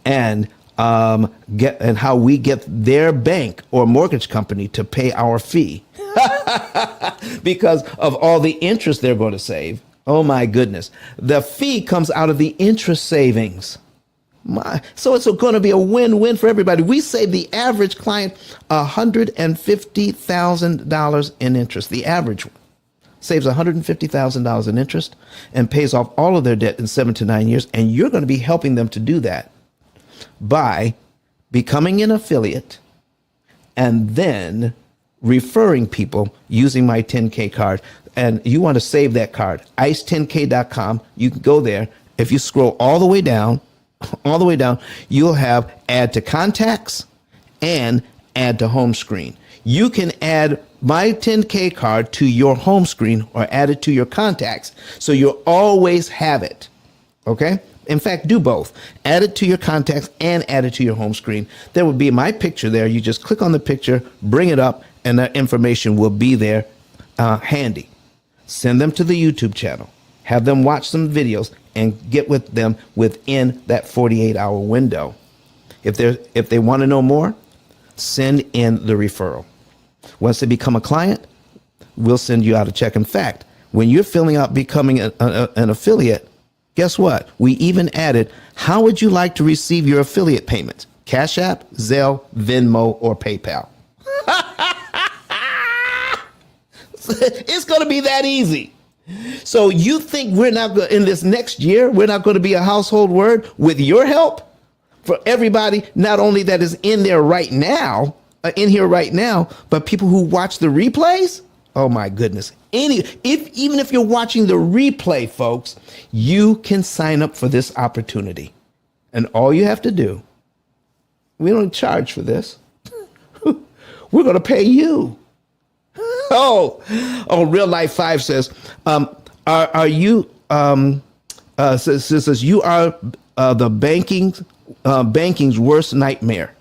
and how we get their bank or mortgage company to pay our fee because of all the interest they're going to save. Oh my goodness. The fee comes out of the interest savings. So it's going to be a win-win for everybody. We save the average client $150,000 in interest. The average one saves $150,000 in interest and pays off all of their debt in 7 to 9 years. And you're going to be helping them to do that by becoming an affiliate and then referring people using my 10K card. And you want to save that card, ice10k.com. You can go there. If you scroll all the way down, you'll have add to contacts and add to home screen. You can add my 10K card to your home screen or add it to your contacts, so you'll always have it. Okay? In fact, do both. Add it to your contacts and add it to your home screen. There will be my picture there. You just click on the picture, bring it up, and that information will be there handy. Send them to the YouTube channel. Have them watch some videos and get with them within that 48-hour window. If they want to know more, send in the referral. Once they become a client, we'll send you out a check. In fact, when you're filling out becoming an affiliate, guess what? We even added, how would you like to receive your affiliate payments? Cash App, Zelle, Venmo, or PayPal. It's going to be that easy. So you think we're not going in this next year, we're not going to be a household word with your help for everybody, not only that is in here right now, but people who watch the replays? Oh my goodness. Even if you're watching the replay, folks, you can sign up for this opportunity. And all you have to do, we don't charge for this. We're going to pay you. Real Life 5 says, are you, says you are the banking's worst nightmare.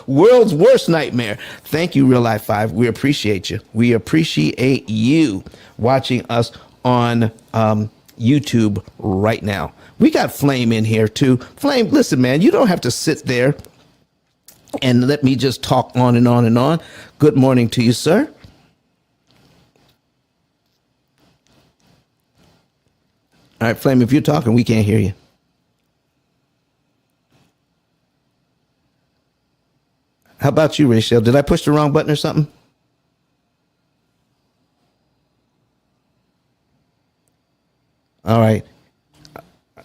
World's worst nightmare. Thank you, Real Life 5. We appreciate you. We appreciate you watching us on YouTube right now. We got Flame in here too. Flame, listen, man, you don't have to sit there and let me just talk on and on and on. Good morning to you, sir. All right, Flame, if you're talking, we can't hear you. How about you, Rachel? Did I push the wrong button or something? All right.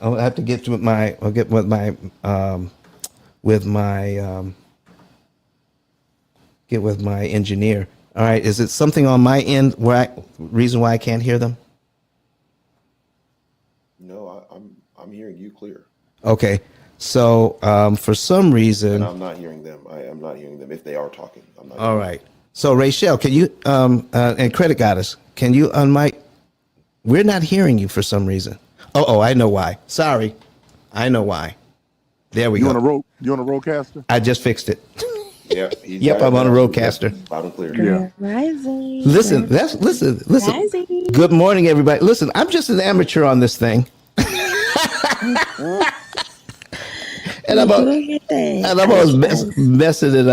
I'll have to get with my engineer. All right. Is it something on my end reason why I can't hear them? No, I'm hearing you clear. Okay. So for some reason, And I'm not hearing them. I am not hearing them if they are talking. I'm not. All right. So Rachel, can you and Credit Goddess, can you unmic? We're not hearing you for some reason. Oh, I know why. Sorry. I know why. There we go. You on a roadcaster? I just fixed it. Yeah. Yep, I'm on a roadcaster. Loud and clear. Yeah. Rising. Listen. Rising. Good morning, everybody. Listen, I'm just an amateur on this thing. And I'm always messing it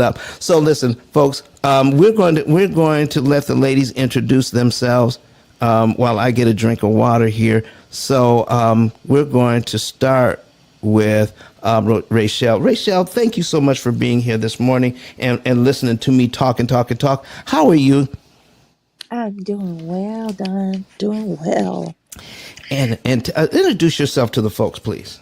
up. So listen, folks, we're going to let the ladies introduce themselves while I get a drink of water here. So we're going to start with Rachel. Rachel, thank you so much for being here this morning and listening to me talk. How are you? I'm doing well, Don. Doing well. And introduce yourself to the folks, please.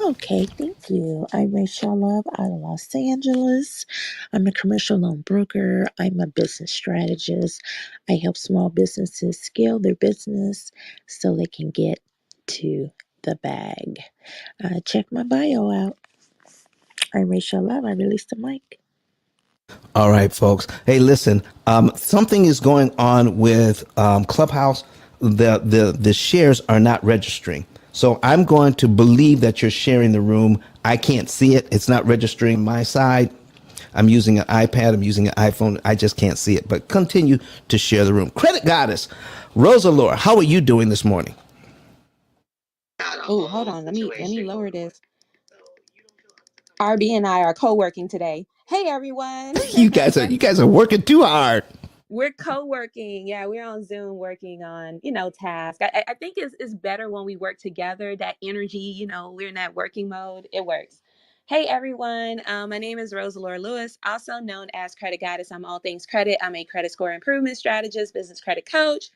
Okay, thank you. I'm Rachel Love out of Los Angeles. I'm a commercial loan broker. I'm a business strategist. I help small businesses scale their business so they can get to the bag. Check my bio out. I'm Rachel Love. I released the mic. All right, folks. Hey, listen, something is going on with Clubhouse. The shares are not registering. So I'm going to believe that you're sharing the room. I can't see it. It's not registering my side. I'm using an iPad. I'm using an iPhone. I just can't see it. But continue to share the room. Credit Goddess, Rosa Laura, how are you doing this morning? Oh, hold on. Let me lower this. RB and I are co-working today. Hey everyone. You guys are working too hard. We're co-working. Yeah, we're on Zoom working on, tasks. I think it's better when we work together. That energy, we're in that working mode. It works. Hey everyone. My name is Rosa Laura Lewis, also known as Credit Goddess. I'm all things credit. I'm a credit score improvement strategist, business credit coach,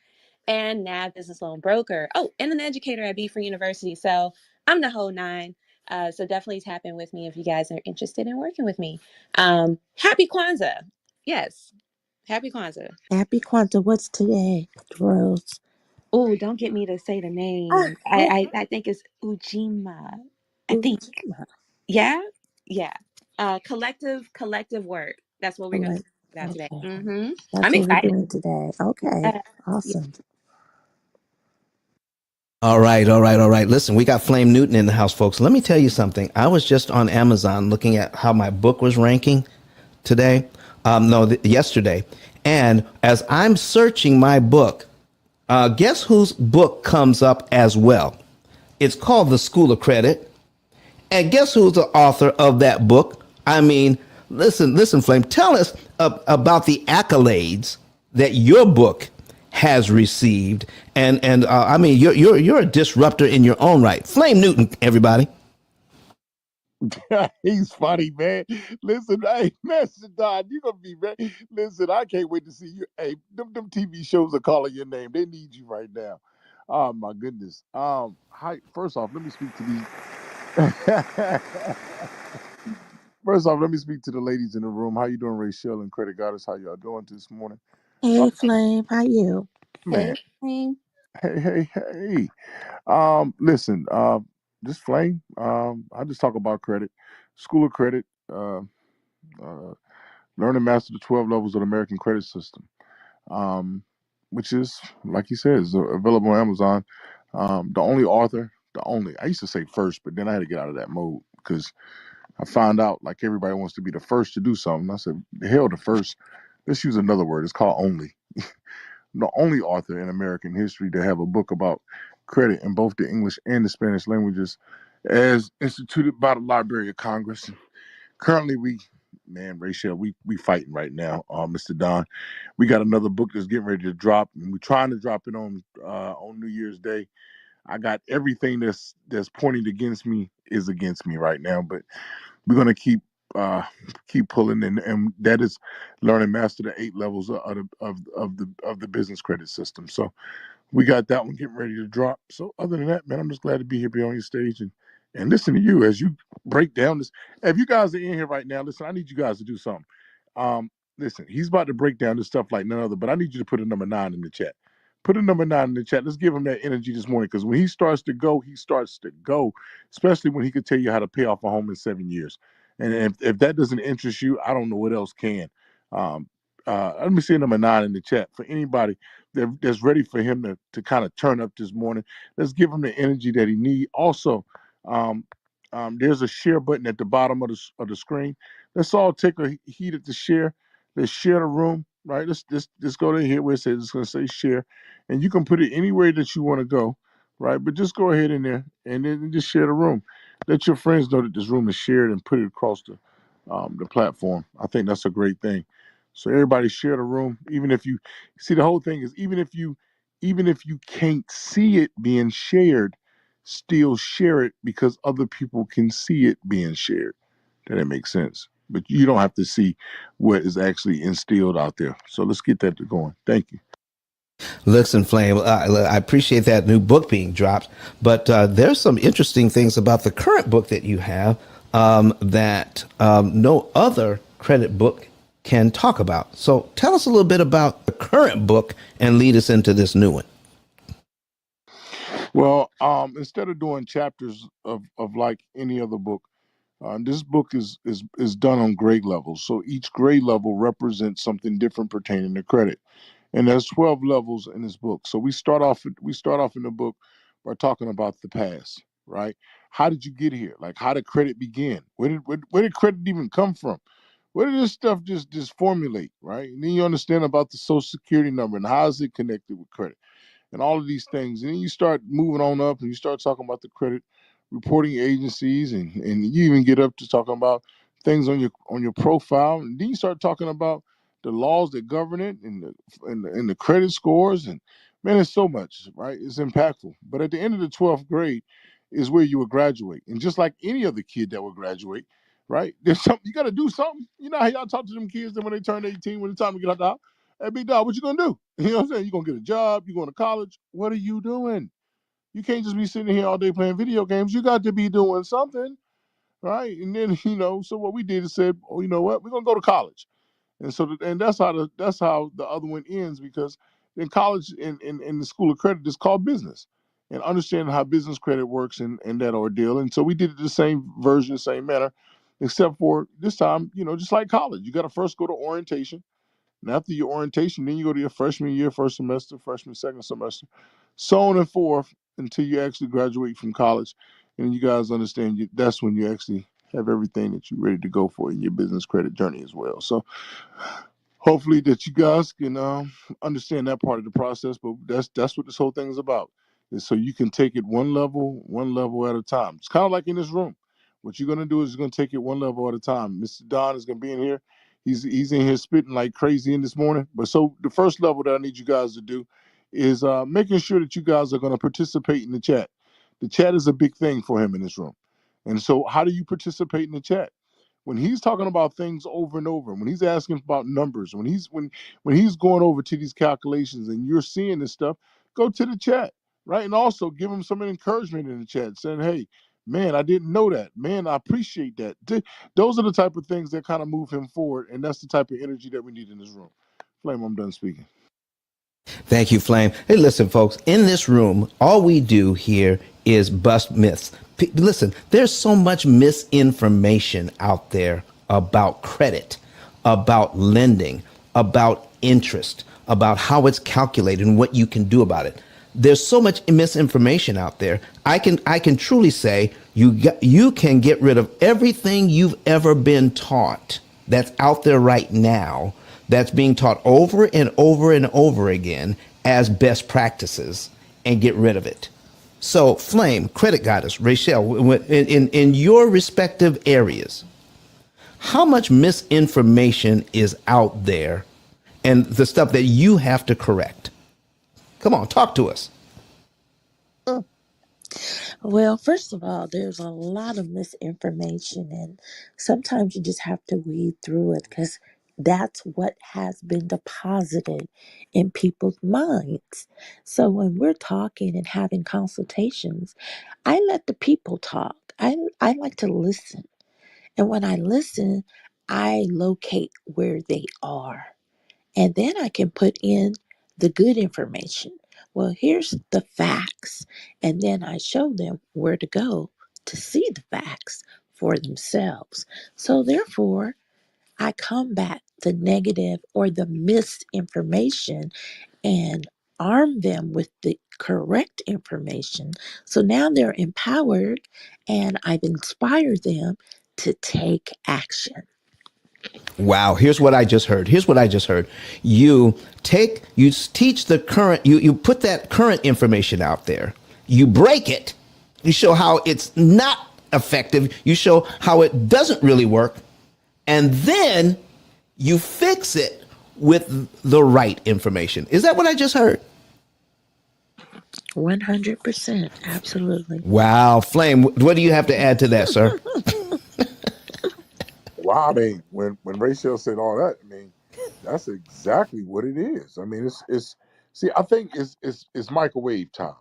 and NAV business loan broker. Oh, and an educator at Beaver University. So I'm the whole nine. So definitely tap in with me if you guys are interested in working with me. Happy Kwanzaa. Yes. Happy Kwanzaa. Happy Kwanzaa. What's today, Rose? Oh, don't get me to say the Ah, name. oh, I think it's Ujima. I think. Ujima. Yeah. Yeah. Collective work. That's what we're gonna talk Collect. about today. Okay. I'm That's what we're excited. doing today. Okay. Yeah. Awesome. All right, all right, all right. Listen, we got Flame Newton in the house, folks. Let me tell you something. I was just on Amazon looking at how my book was ranking today. Yesterday. And as I'm searching my book, guess whose book comes up as well? It's called The School of Credit. And guess who's the author of that book? I mean, listen, Flame, tell us about the accolades that your book has received. And I mean, you're a disruptor in your own right. Flame Newton, everybody. He's funny, man. Listen, hey, Master Don, you gonna be man. Listen, I can't wait to see you. Hey, them TV shows are calling your name. They need you right now. Oh my goodness. Hi. First off, let me speak to these. First off, let me speak to the ladies in the room. How you doing, Rachel and Credit Goddess? How y'all doing this morning? Hey, Flame. How you? Hey, Man, Flame. hey. Listen, just Flame. I just talk about credit, School of Credit. Uh, Learn and master the 12 levels of the American credit system, which is, like he says, available on Amazon. The only author, I used to say first, but then I had to get out of that mode because I found out like everybody wants to be the first to do something. I said, the hell, the first. Let's use another word. It's called only. The only author in American history to have a book about credit in both the English and the Spanish languages, as instituted by the Library of Congress. Currently, Rachel, we fighting right now, Mr. Don. We got another book that's getting ready to drop, and we're trying to drop it on New Year's Day. I got everything that's pointing against me is against me right now, but we're gonna uh, keep pulling, and that is learn and master the 8 levels of the business credit system. So we got that one getting ready to drop. So other than that, man, I'm just glad to be here, be on your stage, and listen to you as you break down this. If you guys are in here right now, listen, I need you guys to do something. Um, Listen, he's about to break down this stuff like none other, but I need you to put a number 9 in the chat. Put a number 9 in the chat. Let's give him that energy this morning because when he starts to go, he starts to go, especially when he could tell you how to pay off a home in 7 years. And if that doesn't interest you, I don't know what else can. Um, Let me see number 9 in the chat for anybody that's ready for him to kind of turn up this morning. Let's give him the energy that he needs. Also, um, there's a share button at the bottom of the screen. Let's all take a heat at the share. Let's share the room, right? Let's go to here where it says it's going to say share, and you can put it anywhere that you want to go, right? But just go ahead in there and then just share the room. Let your friends know that this room is shared and put it across the platform. I think that's a great thing. So everybody share the room, even if you see the whole thing is even if you can't see it being shared, still share it because other people can see it being shared. That makes sense. But you don't have to see what is actually instilled out there. So let's get that going. Thank you. Listen, Flame, I appreciate that new book being dropped, but there's some interesting things about the current book that you have that no other credit book can talk about. So tell us a little bit about the current book and lead us into this new one. Well, instead of doing chapters of like any other book, this book is done on grade levels. So each grade level represents something different pertaining to credit. And there's 12 levels in this book. So we start off in the book by talking about the past, right? How did you get here? Like, how did credit begin? Where did credit even come from? Where did this stuff just formulate, right? And then you understand about the Social Security number and how is it connected with credit and all of these things. And then you start moving on up and you start talking about the credit reporting agencies and you even get up to talking about things on your profile. And then you start talking about the laws that govern it and the credit scores. And man, it's so much, right? It's impactful. But at the end of the 12th grade is where you will graduate. And just like any other kid that will graduate, right? There's something you gotta do something. You know how y'all talk to them kids then when they turn 18, when it's time to get out the house. Hey, big dog, what you gonna do? You know what I'm saying? You gonna get a job, you going to college. What are you doing? You can't just be sitting here all day playing video games. You got to be doing something, right? And then, so what we did is said, oh, you know what? We're gonna go to college. And and that's how the other one ends, because in college in the school of credit is called business. And understanding how business credit works and that ordeal. And so we did it the same version, same manner, except for this time, just like college. You gotta first go to orientation. And after your orientation, then you go to your freshman year, first semester, freshman, second semester, so on and forth until you actually graduate from college. And you guys understand that's when you actually have everything that you're ready to go for in your business credit journey as well. So hopefully that you guys can understand that part of the process. But that's what this whole thing is about. Is so you can take it one level at a time. It's kind of like in this room. What you're gonna do is you're gonna take it one level at a time. Mr. Don is gonna be in here. He's in here spitting like crazy in this morning. But so the first level that I need you guys to do is making sure that you guys are gonna participate in the chat. The chat is a big thing for him in this room. And so how do you participate in the chat? When he's talking about things over and over, when he's asking about numbers, when he's going over to these calculations and you're seeing this stuff, go to the chat, right? And also give him some encouragement in the chat saying, hey, man, I didn't know that. Man, I appreciate that. Those are the type of things that kind of move him forward. And that's the type of energy that we need in this room. Flame, I'm done speaking. Thank you, Flame. Hey, listen, folks, in this room, all we do here is bust myths. Listen, there's so much misinformation out there about credit, about lending, about interest, about how it's calculated and what you can do about it. There's so much misinformation out there. I can truly say you can get rid of everything you've ever been taught that's out there right now, that's being taught over and over and over again as best practices, and get rid of it. So, Flame, Credit Goddess, Rachel, in your respective areas, how much misinformation is out there and the stuff that you have to correct? Come on, talk to us. Well, first of all, there's a lot of misinformation, and sometimes you just have to weed through it because that's what has been deposited in people's minds. So when we're talking and having consultations, I let the people talk. I like to listen. And when I listen, I locate where they are. And then I can put in the good information. Well, here's the facts. And then I show them where to go to see the facts for themselves. So, therefore, I combat the negative or the misinformation and arm them with the correct information. So now they're empowered and I've inspired them to take action. Wow, here's what I just heard. Here's what I just heard. You teach the current, you put that current information out there. You break it. You show how it's not effective. You show how it doesn't really work. And then you fix it with the right information. Is that what I just heard? 100%. Absolutely. Wow, Flame, what do you have to add to that, sir? Wow, I mean, when Rachel said all that, I mean, that's exactly what it is. I mean, it's see, I think it's microwave time,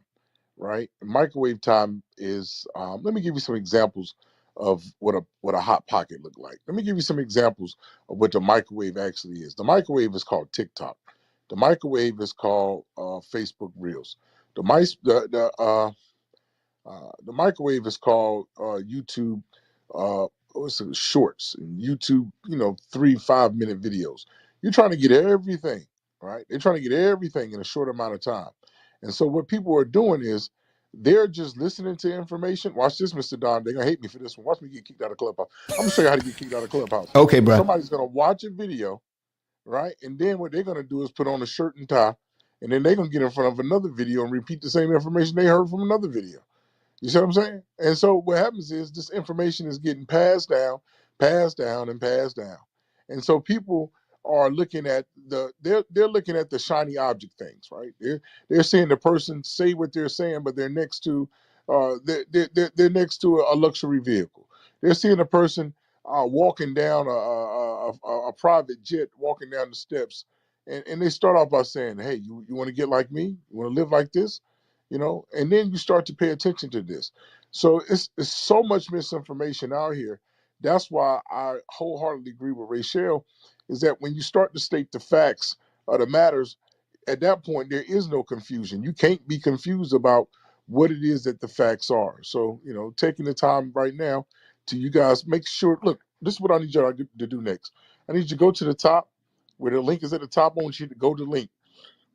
right? Microwave time is. Let me give you some examples of what a hot pocket look like. Let me give you some examples of what the microwave actually is. The microwave is called TikTok. The microwave is called Facebook Reels. The microwave is called YouTube. What's it, shorts and YouTube. 3 5 minute videos. You're trying to get everything, right? They're trying to get everything in a short amount of time. And so what people are doing is they're just listening to information. Watch this, Mr. Don. They're gonna hate me for this one. Watch me get kicked out of Clubhouse. I'm gonna show you how to get kicked out of Clubhouse. Okay, bro. Somebody's gonna watch a video, right? And then what they're gonna do is put on a shirt and tie, and then they're gonna get in front of another video and repeat the same information they heard from another video. You see what I'm saying? And so what happens is this information is getting passed down, and passed down. And so people are looking at they're looking at the shiny object things, right? They're seeing the person say what they're saying, but they're next to they're next to a luxury vehicle. They're seeing a person walking down a private jet, walking down the steps, and they start off by saying, "Hey, you want to get like me? You want to live like this?" And then you start to pay attention to this. So it's so much misinformation out here. That's why I wholeheartedly agree with Rachel, is that when you start to state the facts of the matters, at that point there is no confusion. You can't be confused about what it is that the facts are. So, taking the time right now to you guys make sure, look, this is what I need you to do next. I need you to go to the top where the link is at the top. I want you to go to the link.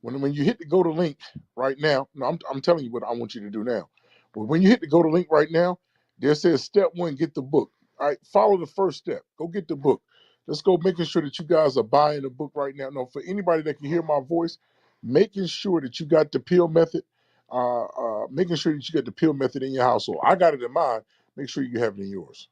When you hit the go to link right now, no, I'm telling you what I want you to do now. But when you hit the go to link right now, there says step one, get the book. All right, follow the first step. Go get the book. Let's go making sure that you guys are buying the book right now. No, for anybody that can hear my voice, making sure that you got the P.I.L.L method, making sure that you got the P.I.L.L method in your household. I got it in mine. Make sure you have it in yours.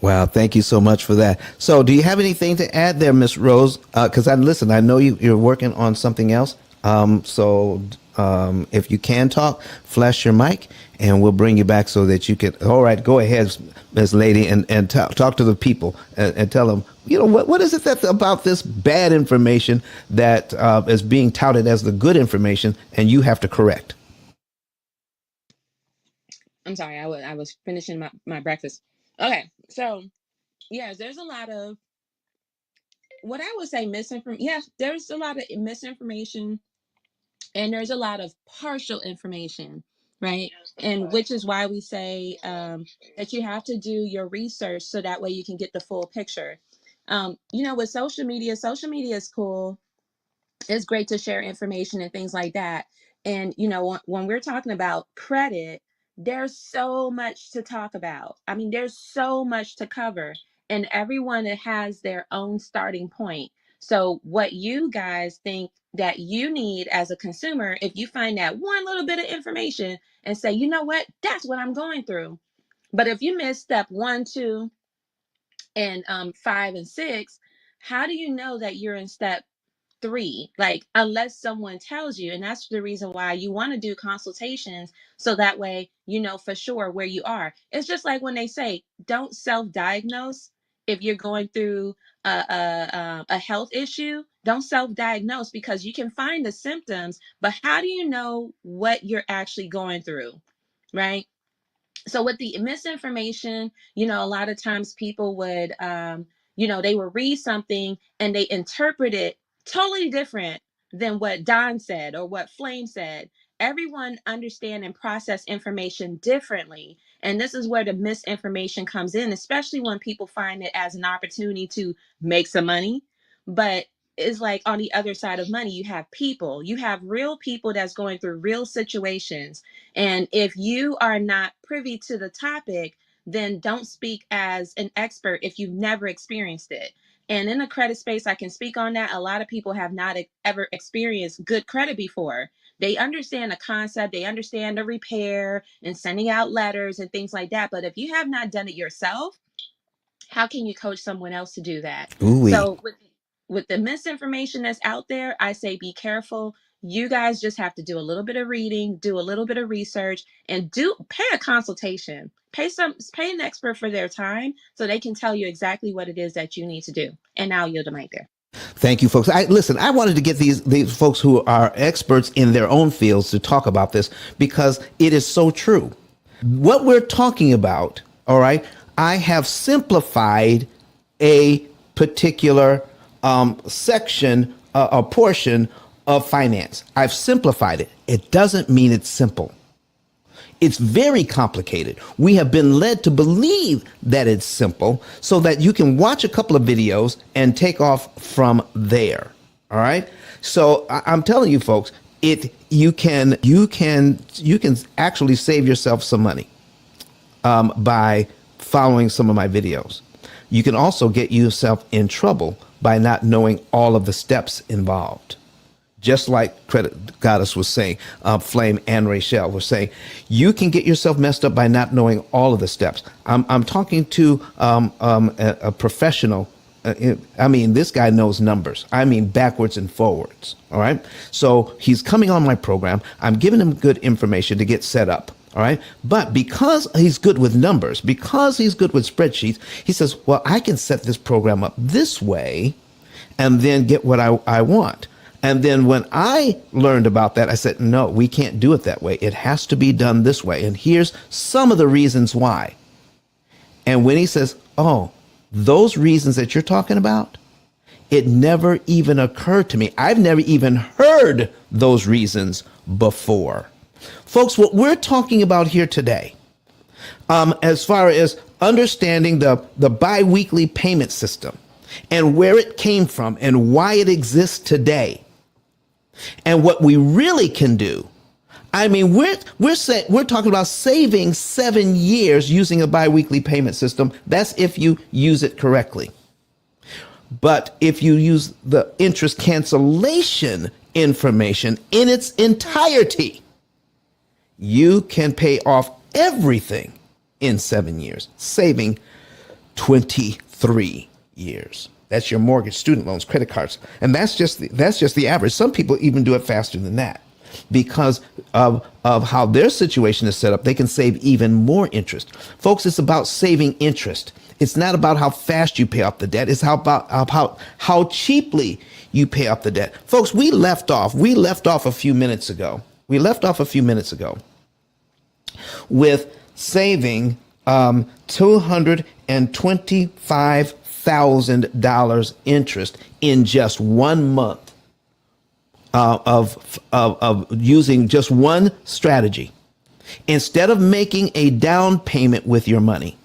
Wow, thank you so much for that. So, do you have anything to add there, Miss Rose? Because I know you're working on something else. If you can talk, flash your mic, and we'll bring you back so that you can. All right, go ahead, Miss Lady, and talk to the people and tell them. What is it that about this bad information that is being touted as the good information, and you have to correct? I'm sorry, I was finishing my breakfast. Okay, so yes, there's a lot of what I would say misinformation. Yes, there's a lot of misinformation, and there's a lot of partial information, right? And which is why we say that you have to do your research so that way you can get the full picture. With social media is cool. It's great to share information and things like that. And when we're talking about credit, there's so much to talk about. I mean, there's so much to cover, and everyone has their own starting point. So what you guys think that you need as a consumer, if you find that one little bit of information and say, you know what, that's what I'm going through. But if you miss step 1, 2, and 5 and 6, how do you know that you're in step 3, like, unless someone tells you? And that's the reason why you want to do consultations, so that way you know for sure where you are. It's just like when they say don't self-diagnose. If you're going through a health issue, don't self-diagnose, because you can find the symptoms, but how do you know what you're actually going through, right? So with the misinformation, a lot of times people would they would read something and they interpret it totally different than what Don said or what Flame said. Everyone understand and process information differently, and this is where the misinformation comes in, especially when people find it as an opportunity to make some money. But it's like, on the other side of money, you have real people that's going through real situations, and if you are not privy to the topic, then don't speak as an expert if you've never experienced it. And in the credit space, I can speak on that. A lot of people have not ever experienced good credit before. They understand the concept, they understand the repair and sending out letters and things like that. But if you have not done it yourself, how can you coach someone else to do that? Ooh-wee. So with the misinformation that's out there, I say be careful. You guys just have to do a little bit of reading, do a little bit of research, and pay a consultation. Pay an expert for their time so they can tell you exactly what it is that you need to do. And now yield the mic there. Thank you, folks. I wanted to get these folks who are experts in their own fields to talk about this, because it is so true. What we're talking about, all right, I have simplified a particular section, a portion of finance. I've simplified it. It doesn't mean it's simple. It's very complicated. We have been led to believe that it's simple so that you can watch a couple of videos and take off from there. All right. So I'm telling you, folks, You can actually save yourself some money by following some of my videos. You can also get yourself in trouble by not knowing all of the steps involved. Just like Credit Goddess was saying, Flame and Rachel were saying, you can get yourself messed up by not knowing all of the steps. I'm talking to a professional. I mean, this guy knows numbers. I mean, backwards and forwards. All right. So he's coming on my program. I'm giving him good information to get set up. All right. But because he's good with numbers, because he's good with spreadsheets, he says, well, I can set this program up this way and then get what I want. And then when I learned about that, I said, no, we can't do it that way. It has to be done this way. And here's some of the reasons why. And when he says, oh, those reasons that you're talking about, it never even occurred to me. I've never even heard those reasons before. Folks, what we're talking about here today, as far as understanding the biweekly payment system and where it came from and why it exists today, and what we really can do. I mean, we're talking about saving 7 years using a biweekly payment system. That's if you use it correctly. But if you use the interest cancellation information in its entirety, you can pay off everything in 7 years, saving 23 years. That's your mortgage, student loans, credit cards. And that's just the average. Some people even do it faster than that because of how their situation is set up. They can save even more interest. Folks, it's about saving interest. It's not about how fast you pay off the debt. It's about how cheaply you pay off the debt. Folks, we left off a few minutes ago. With saving $225,000 interest in just 1 month of using just one strategy. Instead of making a down payment with your money,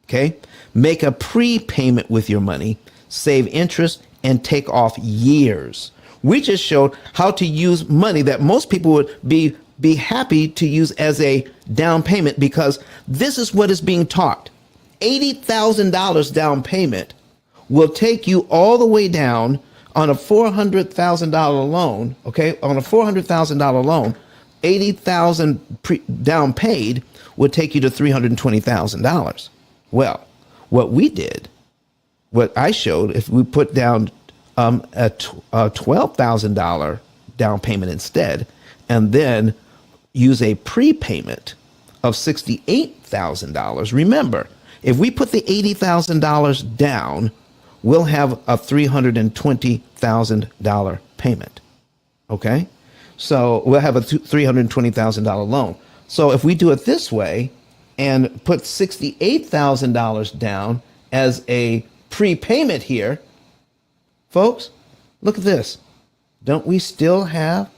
okay, make a prepayment with your money, save interest, and take off years. We just showed how to use money that most people would be happy to use as a down payment, because this is what is being taught. $80,000 down payment will take you all the way down on a $400,000 loan. Okay, on a $400,000 loan, $80,000 down paid would take you to $320,000. Well, what I showed, if we put down a $12,000 down payment instead, and then use a prepayment of $68,000. Remember, if we put the $80,000 down, we'll have a $320,000 payment. Okay? So we'll have a $320,000 loan. So if we do it this way and put $68,000 down as a prepayment here, folks, look at this. Don't we still have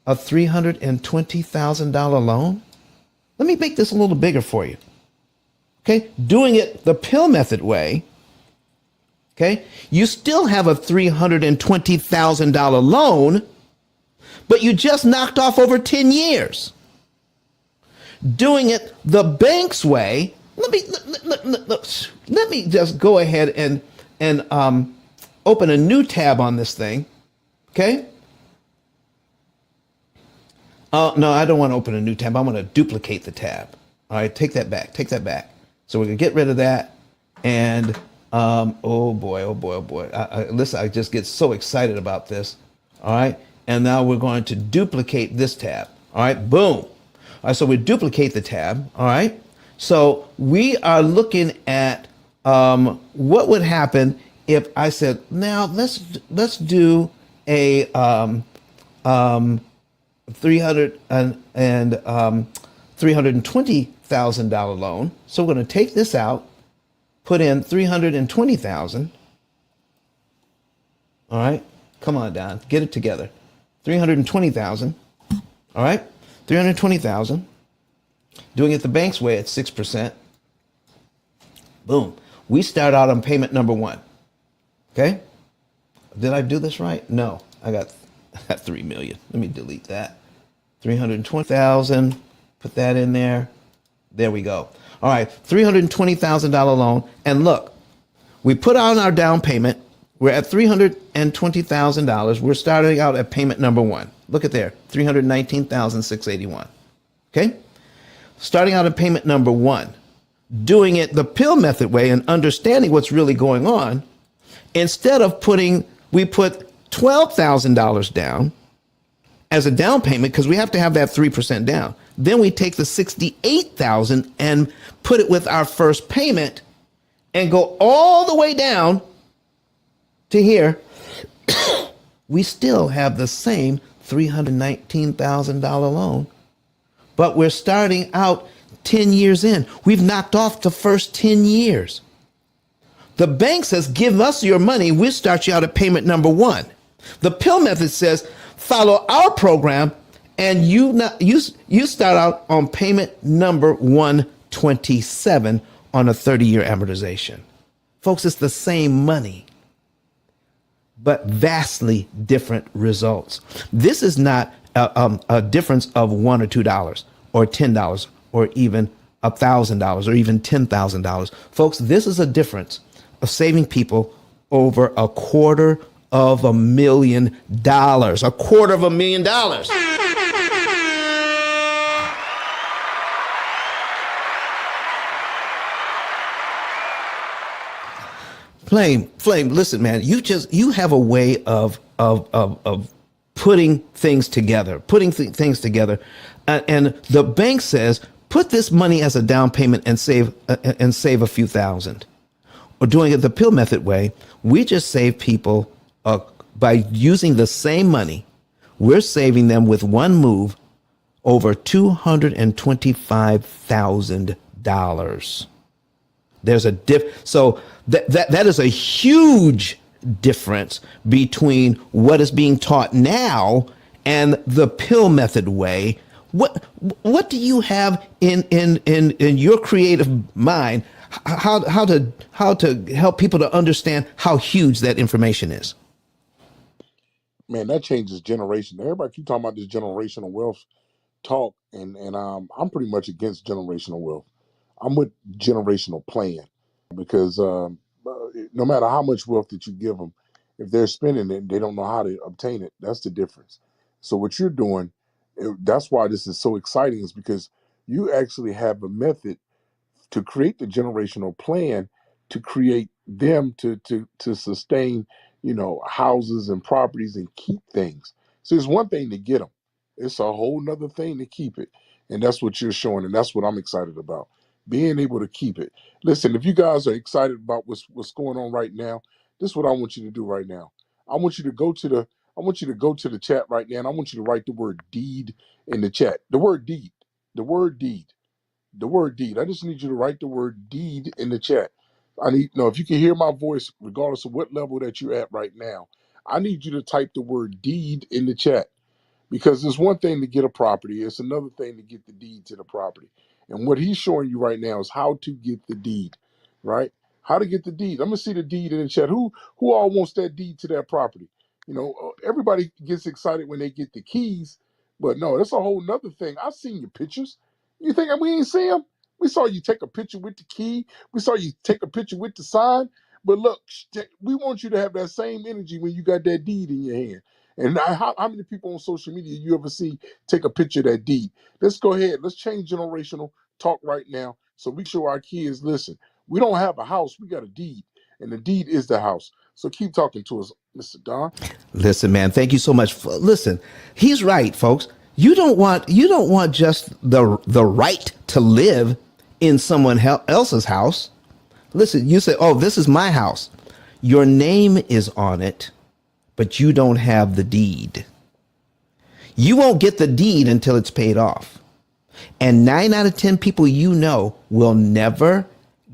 a $320,000 loan? Let me make this a little bigger for you. Okay, doing it the P.I.L.L method way, okay, you still have a $320,000 loan, but you just knocked off over 10 years. Doing it the bank's way, let me just go ahead and open a new tab on this thing, okay? No, I don't want to open a new tab. I want to duplicate the tab. All right, take that back. So we're going to get rid of that. And, oh boy. Listen, I just get so excited about this. All right. And now we're going to duplicate this tab. All right, boom. All right, so we duplicate the tab. All right. So we are looking at what would happen if I said, now let's do a $320,000 loan. So we're going to take this out, put in $320,000. All right, come on, Don, get it together. $320,000. All right, $320,000. Doing it the bank's way at 6%. Boom. We start out on payment number 1. Okay. Did I do this right? No, I got 3 million. Let me delete that. 320,000. Put that in there. There we go. All right, $320,000 loan. And look, we put on our down payment. We're at $320,000. We're starting out at payment number one. Look at there, $319,681. Okay? Starting out at payment number one. Doing it the P.I.L.L method way and understanding what's really going on, instead of we put $12,000 down as a down payment because we have to have that 3% down. Then we take the $68,000 and put it with our first payment and go all the way down to here. We still have the same $319,000 loan, but we're starting out 10 years in. We've knocked off the first 10 years. The bank says, give us your money. We'll start you out at payment number one. The P.I.L.L method says, follow our program, and you start out on payment number 127 on a 30-year amortization. Folks, it's the same money, but vastly different results. This is not a difference of $1 or $2 or $10 or even $1,000 or even $10,000. Folks, this is a difference of saving people over $250,000. $250,000. Flame, listen, man, you have a way of putting things together, and the bank says, put this money as a down payment and save a few thousand. Or doing it the P.I.L.L method way, we just save people by using the same money. We're saving them with one move over $225,000. There's a so that is a huge difference between what is being taught now and the P.I.L.L method way. What do you have in your creative mind how to help people to understand how huge that information is? Man, that changes generation. Everybody keep talking about this generational wealth talk, and I'm pretty much against generational wealth. I'm with generational plan because no matter how much wealth that you give them, if they're spending it, they don't know how to obtain it. That's the difference. So what you're doing, that's why this is so exciting, is because you actually have a method to create the generational plan to create them to sustain, houses and properties and keep things. So it's one thing to get them. It's a whole nother thing to keep it. And that's what you're showing. And that's what I'm excited about, being able to keep it. Listen, if you guys are excited about what's going on right now, this is what I want you to do right now. I want you to go to the chat right now, and I want you to write the word deed in the chat. The word deed. The word deed. The word deed. I just need you to write the word deed in the chat. I need, if you can hear my voice, regardless of what level that you're at right now, I need you to type the word deed in the chat. Because it's one thing to get a property, it's another thing to get the deed to the property. And what he's showing you right now is how to get the deed, right? How to get the deed. I'm gonna see the deed in the chat. Who all wants that deed to that property? Everybody gets excited when they get the keys, but no, that's a whole nother thing. I've seen your pictures. You think we ain't see them? We saw you take a picture with the key. We saw you take a picture with the sign. But look, we want you to have that same energy when you got that deed in your hand. And how many people on social media you ever see take a picture of that deed? Let's go ahead. Let's change generational talk right now so we show our kids, listen, we don't have a house. We got a deed. And the deed is the house. So keep talking to us, Mr. Don. Listen, man, thank you so much. Listen, he's right, folks. You don't want just the right to live in someone else's house. Listen, you say, oh, this is my house. Your name is on it, but you don't have the deed. You won't get the deed until it's paid off. And 9 out of 10 people will never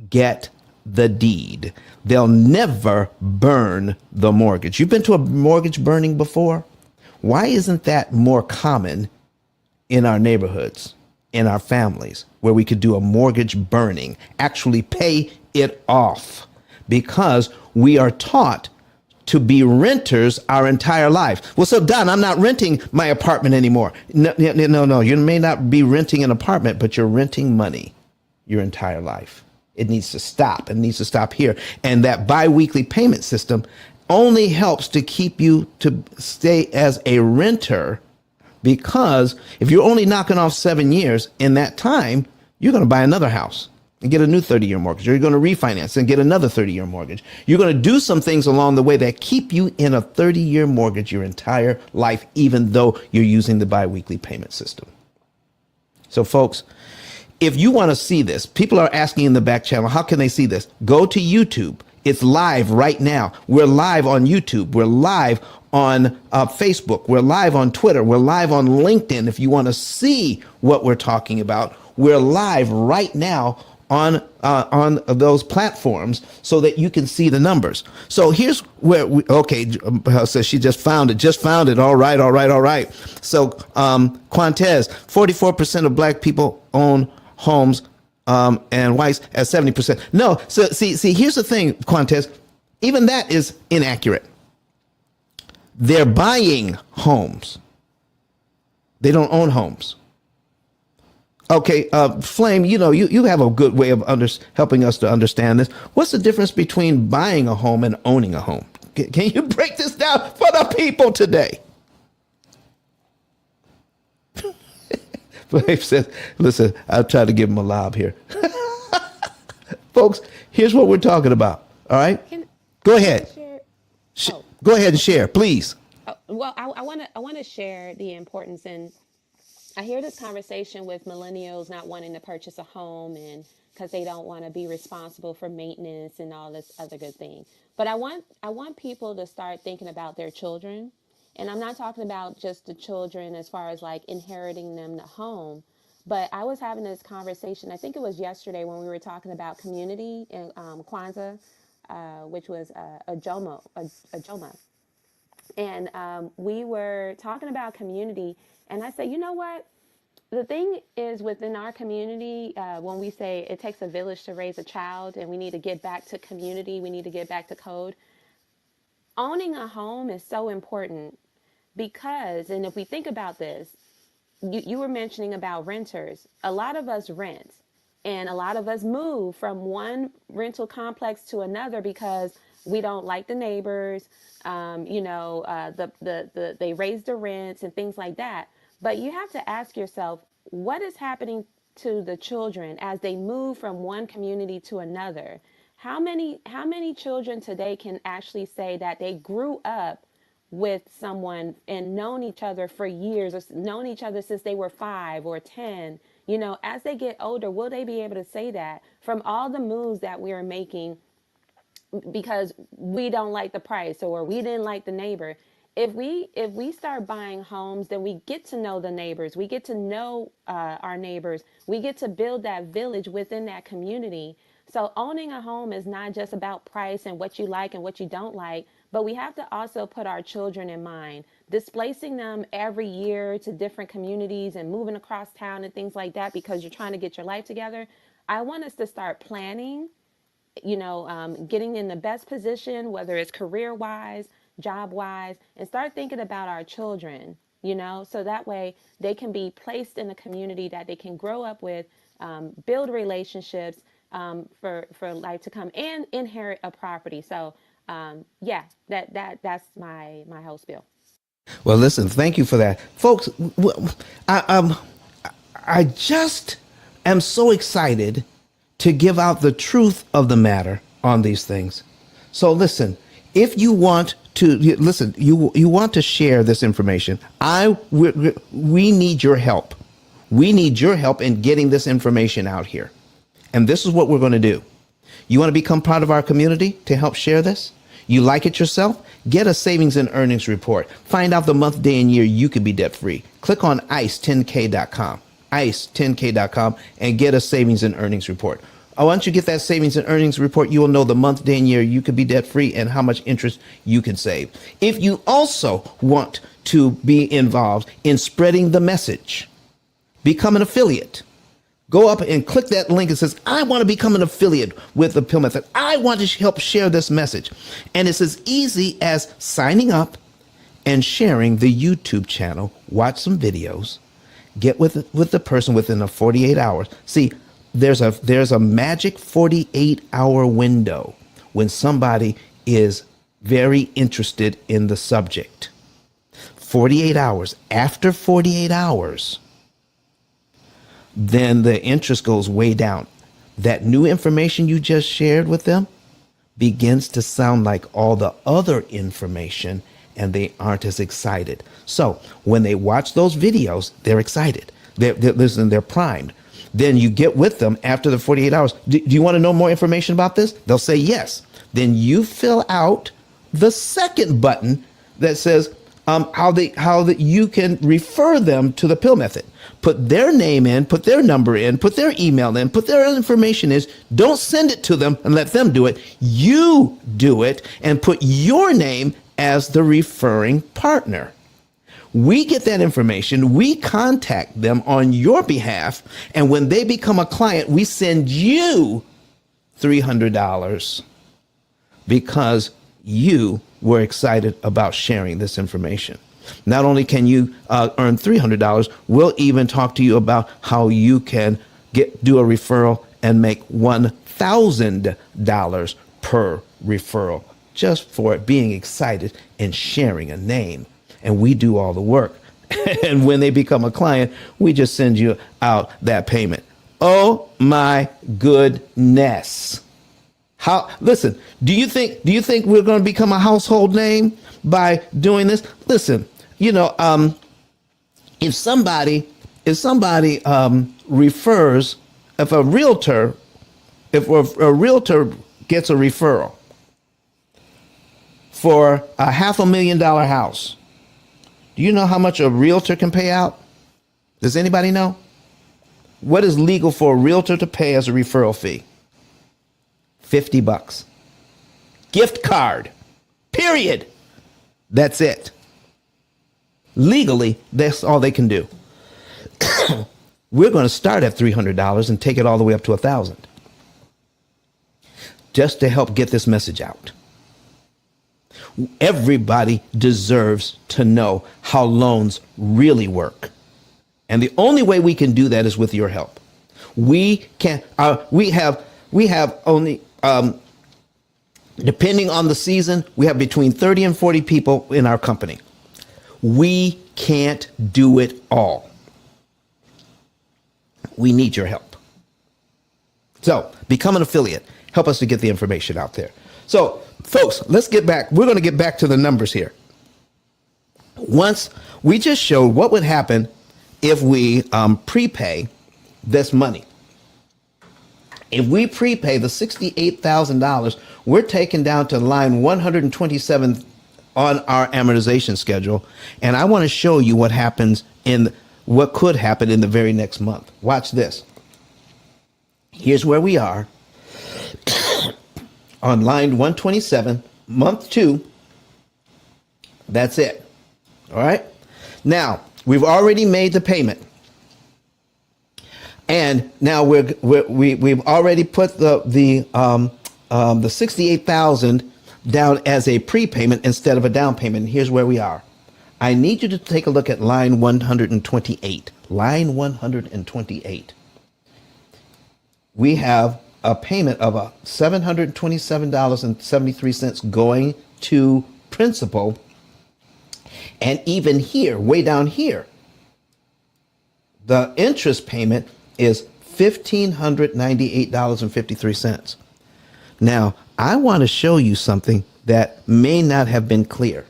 get the deed. They'll never burn the mortgage. You've been to a mortgage burning before? Why isn't that more common in our neighborhoods, in our families, where we could do a mortgage burning, actually pay it off? Because we are taught to be renters our entire life. Well, so Don, I'm not renting my apartment anymore. No. You may not be renting an apartment, but you're renting money your entire life. It needs to stop. It needs to stop here. And that biweekly payment system only helps to keep you to stay as a renter, because if you're only knocking off 7 years, in that time, you're going to buy another house and get a new 30-year mortgage, or you're going to refinance and get another 30-year mortgage. You're going to do some things along the way that keep you in a 30-year mortgage your entire life, even though you're using the biweekly payment system. So, folks, if you want to see this, people are asking in the back channel, how can they see this? Go to YouTube. It's live right now. We're live on YouTube. We're live on Facebook. We're live on Twitter. We're live on LinkedIn. If you want to see what we're talking about, we're live right now on those platforms so that you can see the numbers. So here's where says she just found it. All right. So Quantez, 44% of black people own homes, and whites at 70%. No, so see, here's the thing, Quantez, even that is inaccurate. They're buying homes. They don't own homes. Okay, Flame, you have a good way of helping us to understand this. What's the difference between buying a home and owning a home? Can you break this down for the people today? Flame says, listen, I'll try to give him a lob here. Folks, here's what we're talking about, all right? Go ahead. Go ahead and share, please. Well, I want to share the importance, and I hear this conversation with millennials not wanting to purchase a home, and because they don't want to be responsible for maintenance and all this other good thing. But I want people to start thinking about their children. And I'm not talking about just the children as far as like inheriting them the home. But I was having this conversation, I think it was yesterday, when we were talking about community in Kwanzaa, which was a Joma. And we were talking about community. And I said, you know what? The thing is, within our community, when we say it takes a village to raise a child and we need to get back to community, we need to get back to code, owning a home is so important because, and if we think about this, you were mentioning about renters. A lot of us rent, and a lot of us move from one rental complex to another because we don't like the neighbors. They raise the rents and things like that. But you have to ask yourself, what is happening to the children as they move from one community to another? How many children today can actually say that they grew up with someone and known each other for years, or known each other since they were 5 or 10? As they get older, will they be able to say that from all the moves that we are making because we don't like the price or we didn't like the neighbor? If we start buying homes, then we get to know the neighbors. We get to know our neighbors. We get to build that village within that community. So owning a home is not just about price and what you like and what you don't like, but we have to also put our children in mind. Displacing them every year to different communities and moving across town and things like that because you're trying to get your life together. I want us to start planning, getting in the best position, whether it's career-wise, job-wise, and start thinking about our children, so that way they can be placed in a community that they can grow up with, build relationships for life to come, and inherit a property. So, that's my whole spiel. Well, listen, thank you for that. Folks, I just am so excited to give out the truth of the matter on these things. So listen, if you want to listen, you want to share this information, we need your help. We need your help in getting this information out here. And this is what we're going to do. You want to become part of our community to help share this? You like it yourself? Get a savings and earnings report. Find out the month, day, and year you could be debt free. Click on ice10k.com. ice10k.com and get a savings and earnings report. Once you get that savings and earnings report, you will know the month, day, and year you could be debt free and how much interest you can save. If you also want to be involved in spreading the message, become an affiliate. Go up and click that link and says, I want to become an affiliate with the P.I.L. Method. I want to help share this message. And it's as easy as signing up and sharing the YouTube channel, watch some videos, get with the person within a 48 hours. See, there's a magic 48-hour window when somebody is very interested in the subject. 48 hours. After 48 hours, then the interest goes way down. That new information you just shared with them begins to sound like all the other information, and they aren't as excited. So when they watch those videos, they're excited. They're primed. Then you get with them after the 48 hours. Do you want to know more information about this? They'll say yes. Then you fill out the second button that says how that you can refer them to the P.I.L. Method. Put their name in, put their number in, put their email in, put their information in. Don't send it to them and let them do it. You do it and put your name as the referring partner. We get that information, we contact them on your behalf, and when they become a client, we send you $300 because you were excited about sharing this information. Not only can you earn $300, we'll even talk to you about how you can do a referral and make $1,000 per referral just for being excited and sharing a name. And we do all the work. And when they become a client, we just send you out that payment. Oh my goodness. Listen, do you think we're going to become a household name by doing this? Listen, if somebody refers, if a realtor gets a referral for a $500,000 house, do you know how much a realtor can pay out? Does anybody know? What is legal for a realtor to pay as a referral fee? $50. Gift card. Period. That's it. Legally, that's all they can do. We're going to start at $300 and take it all the way up to $1,000 just to help get this message out. Everybody deserves to know how loans really work. And the only way we can do that is with your help. We have only, depending on the season, we have between 30 and 40 people in our company. We can't do it all. We need your help. So become an affiliate. Help us to get the information out there. So, folks, let's get back. We're going to get back to the numbers here. Once we just showed what would happen if we prepay this money. If we prepay the $68,000, we're taken down to line 127 on our amortization schedule. And I want to show you what could happen in the very next month. Watch this. Here's where we are. On line 127, month 2, that's it. All right. Now we've already made the payment, and now we've already put the 68,000 down as a prepayment instead of a down payment. And here's where we are. I need you to take a look at line 128. Line 128. We have a payment of $727.73 going to principal. And even here, way down here, the interest payment is $1,598.53. Now, I want to show you something that may not have been clear.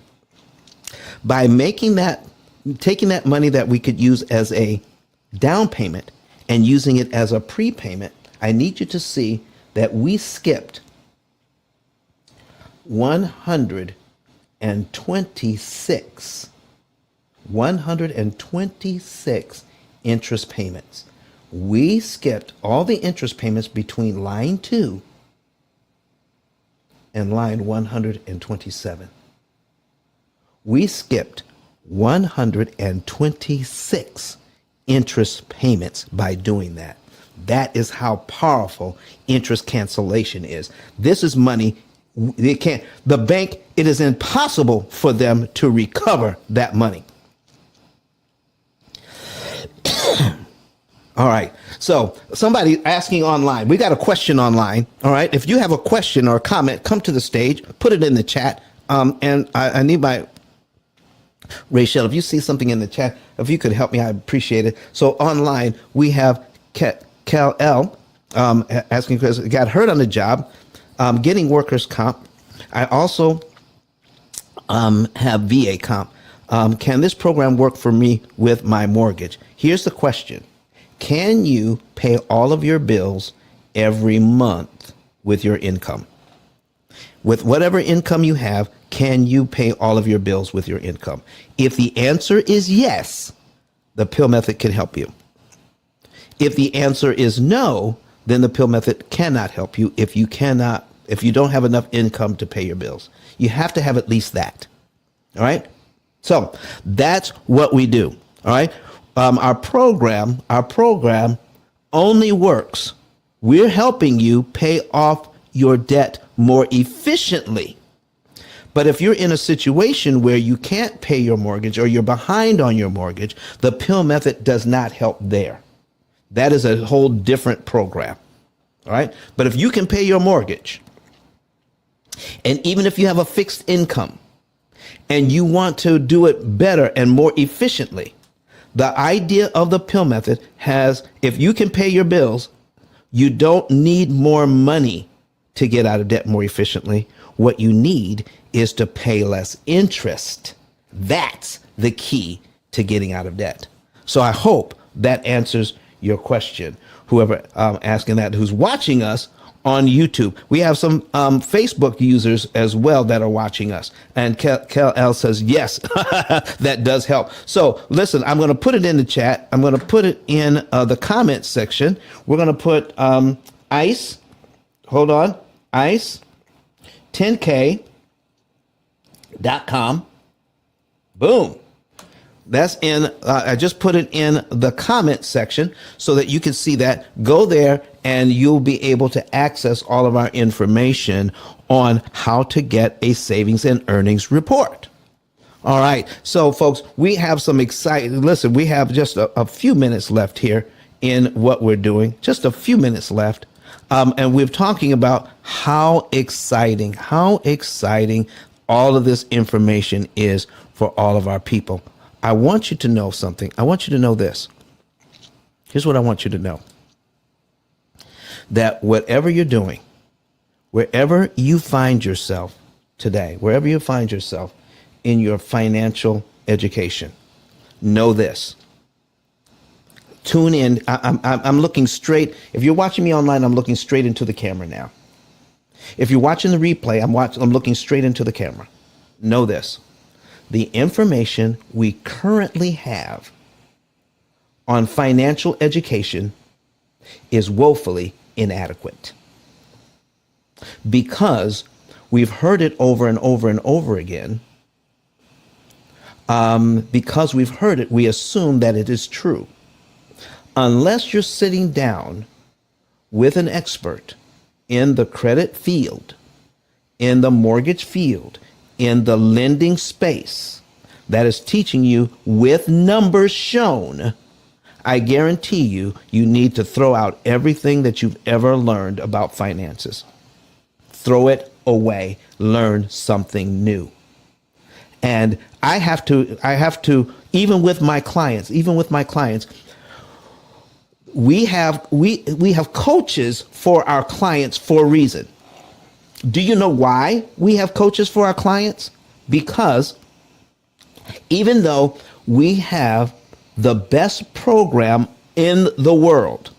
By taking that money that we could use as a down payment and using it as a prepayment, I need you to see that we skipped 126 interest payments. We skipped all the interest payments between line 2 and line 127. We skipped 126 interest payments by doing that. That is how powerful interest cancellation is. This is money they can't, the bank, it is impossible for them to recover that money. All right. So somebody asking online, we got a question online. All right. If you have a question or a comment, come to the stage, put it in the chat. And I need my Rachel, if you see something in the chat, if you could help me, I appreciate it. So online, we have P.I.L.L. Asking, got hurt on the job, getting workers' comp. I also have VA comp. Can this program work for me with my mortgage? Here's the question. Can you pay all of your bills every month with your income? With whatever income you have, can you pay all of your bills with your income? If the answer is yes, the P.I.L.L method can help you. If the answer is no, then the P.I.L.L method cannot help you if you don't have enough income to pay your bills. You have to have at least that. All right? So that's what we do. All right? Our program only works. We're helping you pay off your debt more efficiently. But if you're in a situation where you can't pay your mortgage or you're behind on your mortgage, the P.I.L.L method does not help there. That is a whole different program. All right. But if you can pay your mortgage, and even if you have a fixed income and you want to do it better and more efficiently, the idea of the P.I.L.L method has, if you can pay your bills, you don't need more money to get out of debt more efficiently. What you need is to pay less interest. That's the key to getting out of debt. So I hope that answers your question. Whoever asking that, who's watching us on YouTube. We have some Facebook users as well that are watching us. And Kel says, yes, that does help. So listen, I'm going to put it in the chat. I'm going to put it in the comments section. We're going to put ICE, hold on, ICE 10K.com. Boom. That's in, I just put it in the comment section so that you can see that. Go there and you'll be able to access all of our information on how to get a savings and earnings report. All right. So, folks, we have some exciting, listen, we have just a few minutes left here in what we're doing, just a few minutes left. And we're talking about how exciting all of this information is for all of our people. I want you to know something. I want you to know this. Here's what I want you to know. That whatever you're doing, wherever you find yourself today, wherever you find yourself in your financial education, know this. Tune in. I'm looking straight. If you're watching me online, I'm looking straight into the camera now. If you're watching the replay, I'm looking straight into the camera. Know this. The information we currently have on financial education is woefully inadequate. Because we've heard it over and over and over again. Because we've heard it, we assume that it is true. Unless you're sitting down with an expert in the credit field, in the mortgage field, in the lending space that is teaching you with numbers shown, I guarantee you need to throw out everything that you've ever learned about finances. Throw it away. Learn something new. And I have to, even with my clients, we have coaches for our clients for a reason. Do you know why we have coaches for our clients? Because even though we have the best program in the world,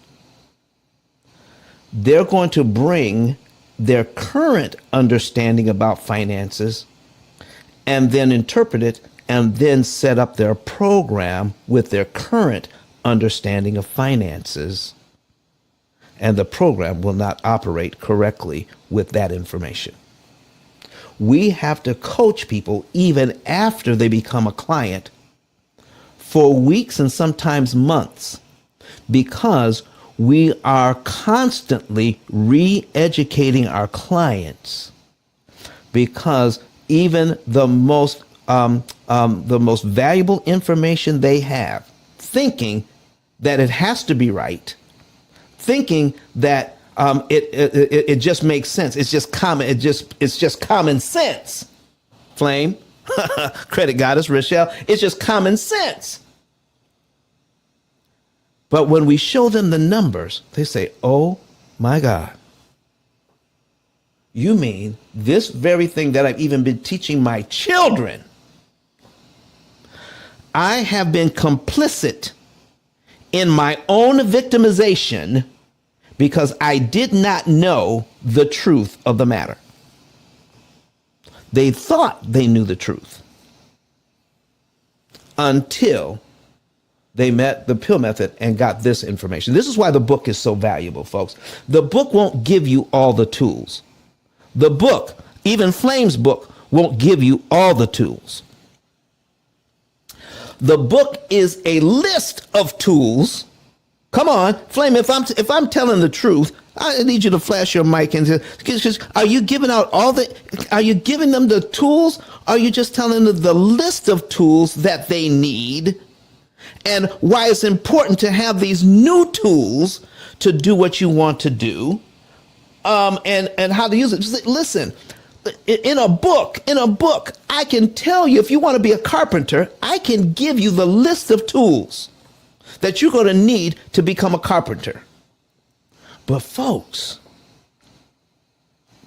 they're going to bring their current understanding about finances and then interpret it and then set up their program with their current understanding of finances. And the program will not operate correctly with that information. We have to coach people even after they become a client for weeks and sometimes months, because we are constantly re-educating our clients, because even the most valuable information they have, thinking that it has to be right, thinking that it just makes sense. It's just common. It's just common sense. Flame, credit goddess Rochelle. It's just common sense. But when we show them the numbers, they say, "Oh my God. You mean this very thing that I've even been teaching my children? I have been complicit in my own victimization because I did not know the truth of the matter." They thought they knew the truth until they met the P.I.L.L method and got this information. This is why the book is so valuable, folks. The book won't give you all the tools. The book, even Flame's book, won't give you all the tools. The book is a list of tools. Come on, Flame, if I'm telling the truth, I need you to flash your mic and say, are you giving out are you giving them the tools? Are you just telling them the list of tools that they need and why it's important to have these new tools to do what you want to do, and how to use it? Just listen, in a book, I can tell you, if you want to be a carpenter, I can give you the list of tools that you're going to need to become a carpenter. But folks,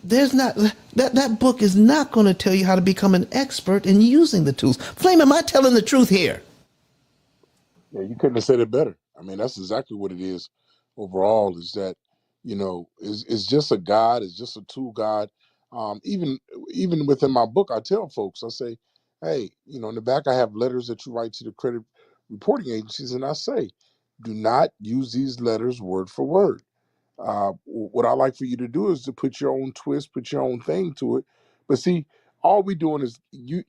there's not that book is not going to tell you how to become an expert in using the tools. Flame, am I telling the truth here? Yeah, you couldn't have said it better. I mean, that's exactly what it is overall, is that, it's just a guide, it's just a tool guide. Even within my book, I tell folks, I say, hey, in the back I have letters that you write to the credit reporting agencies, and I say, do not use these letters word for word. What I like for you to do is to put your own twist, put your own thing to it. But see, all we doing is,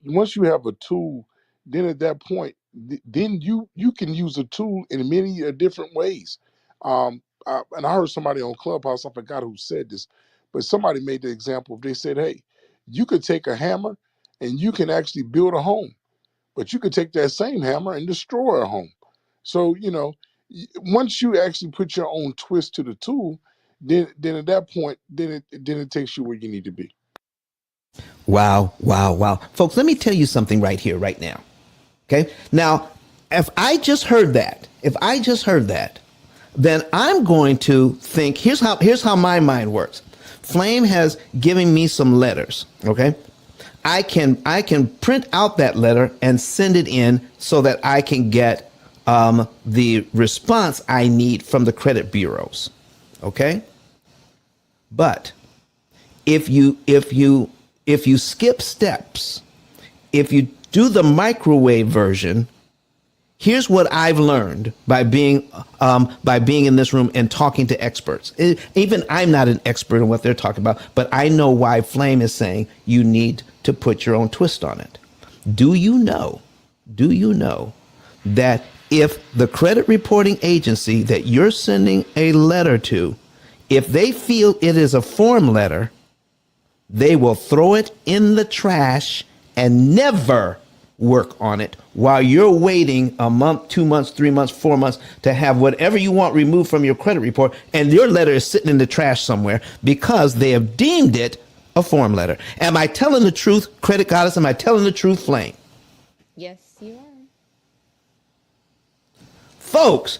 once you have a tool, then at that point, then you can use a tool in many different ways. And I heard somebody on Clubhouse, I forgot who said this, but somebody made the example. They said, hey, you could take a hammer and you can actually build a home, but you could take that same hammer and destroy a home. So, once you actually put your own twist to the tool, then at that point, then it takes you where you need to be. Wow, wow, wow. Folks, let me tell you something right here, right now. Okay? Now, if I just heard that, then I'm going to think, here's how my mind works. Flame has given me some letters, okay? I can print out that letter and send it in so that I can get the response I need from the credit bureaus, okay? But if you skip steps, if you do the microwave version, here's what I've learned by being in this room and talking to experts. Even I'm not an expert in what they're talking about, but I know why Flame is saying you need to put your own twist on it. Do you know that if the credit reporting agency that you're sending a letter to, if they feel it is a form letter, they will throw it in the trash and never work on it while you're waiting a month, 2 months, 3 months, 4 months to have whatever you want removed from your credit report, and your letter is sitting in the trash somewhere because they have deemed it a form letter. Am I telling the truth, Credit Goddess? Am I telling the truth, Flame? Yes, you are. Folks,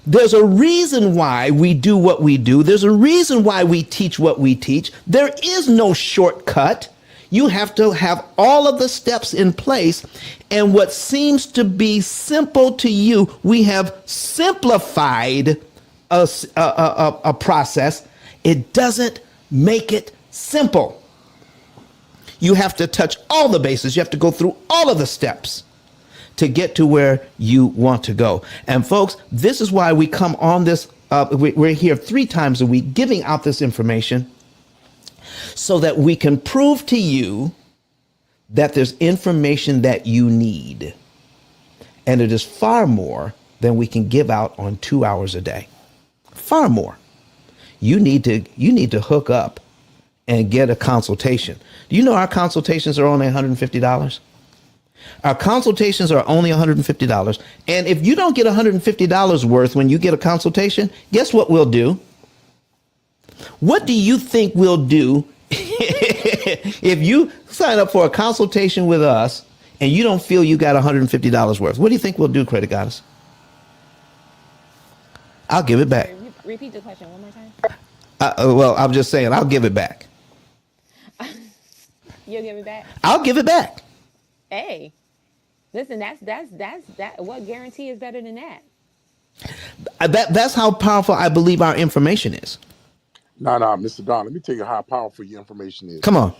there's a reason why we do what we do. There's a reason why we teach what we teach. There is no shortcut. You have to have all of the steps in place. And what seems to be simple to you, we have simplified a process. It doesn't make it simple. You have to touch all the bases. You have to go through all of the steps to get to where you want to go. And folks, this is why we come on this. We're here 3 times a week giving out this information so that we can prove to you that there's information that you need. And it is far more than we can give out on 2 hours a day. Far more. You need to hook up and get a consultation. Do you know our consultations are only $150? Our consultations are only $150. And if you don't get $150 worth when you get a consultation, guess what we'll do? What do you think we'll do if you sign up for a consultation with us and you don't feel you got $150 worth? What do you think we'll do, Credit Goddess? I'll give it back. Sorry, repeat the question one more time. Well, I'm just saying, I'll give it back. You'll give it back. I'll give it back. Hey, listen, that's that. What guarantee is better than that? That's how powerful I believe our information is. Nah, Mr. Don, let me tell you how powerful your information is. Come on.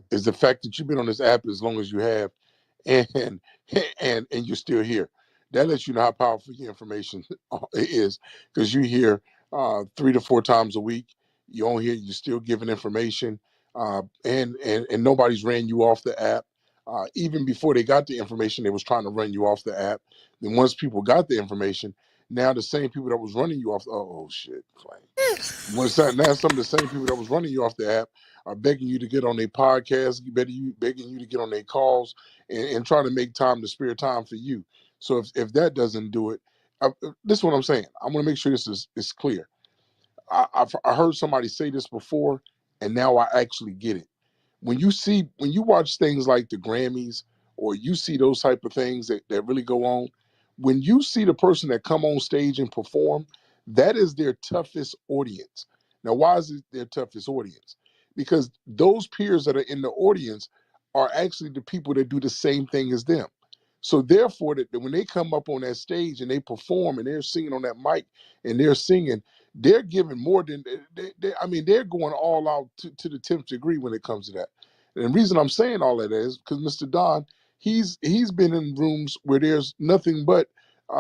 Is the fact that you've been on this app as long as you have, and and you're still here. That lets you know how powerful your information is, because you hear 3 to 4 times a week. You on here, you're still giving information, and nobody's ran you off the app. Even before they got the information, they was trying to run you off the app. Then once people got the information, now the same people that was running you off, oh shit, Clay. Now some of the same people that was running you off the app are begging you to get on their podcast, begging you to get on their calls, and trying to make time to spare time for you. So if that doesn't do it, this is what I'm saying. I'm going to make sure this is clear. I heard somebody say this before, and now I actually get it. When you watch things like the Grammys, or you see those type of things that really go on, when you see the person that come on stage and perform, that is their toughest audience. Now, why is it their toughest audience? Because those peers that are in the audience are actually the people that do the same thing as them. So therefore, that when they come up on that stage and they perform and they're singing on that mic and they're singing, they're giving more than I mean, they're going all out to the 10th degree when it comes to that. And the reason I'm saying all that is because Mr. Don, he's been in rooms where there's nothing but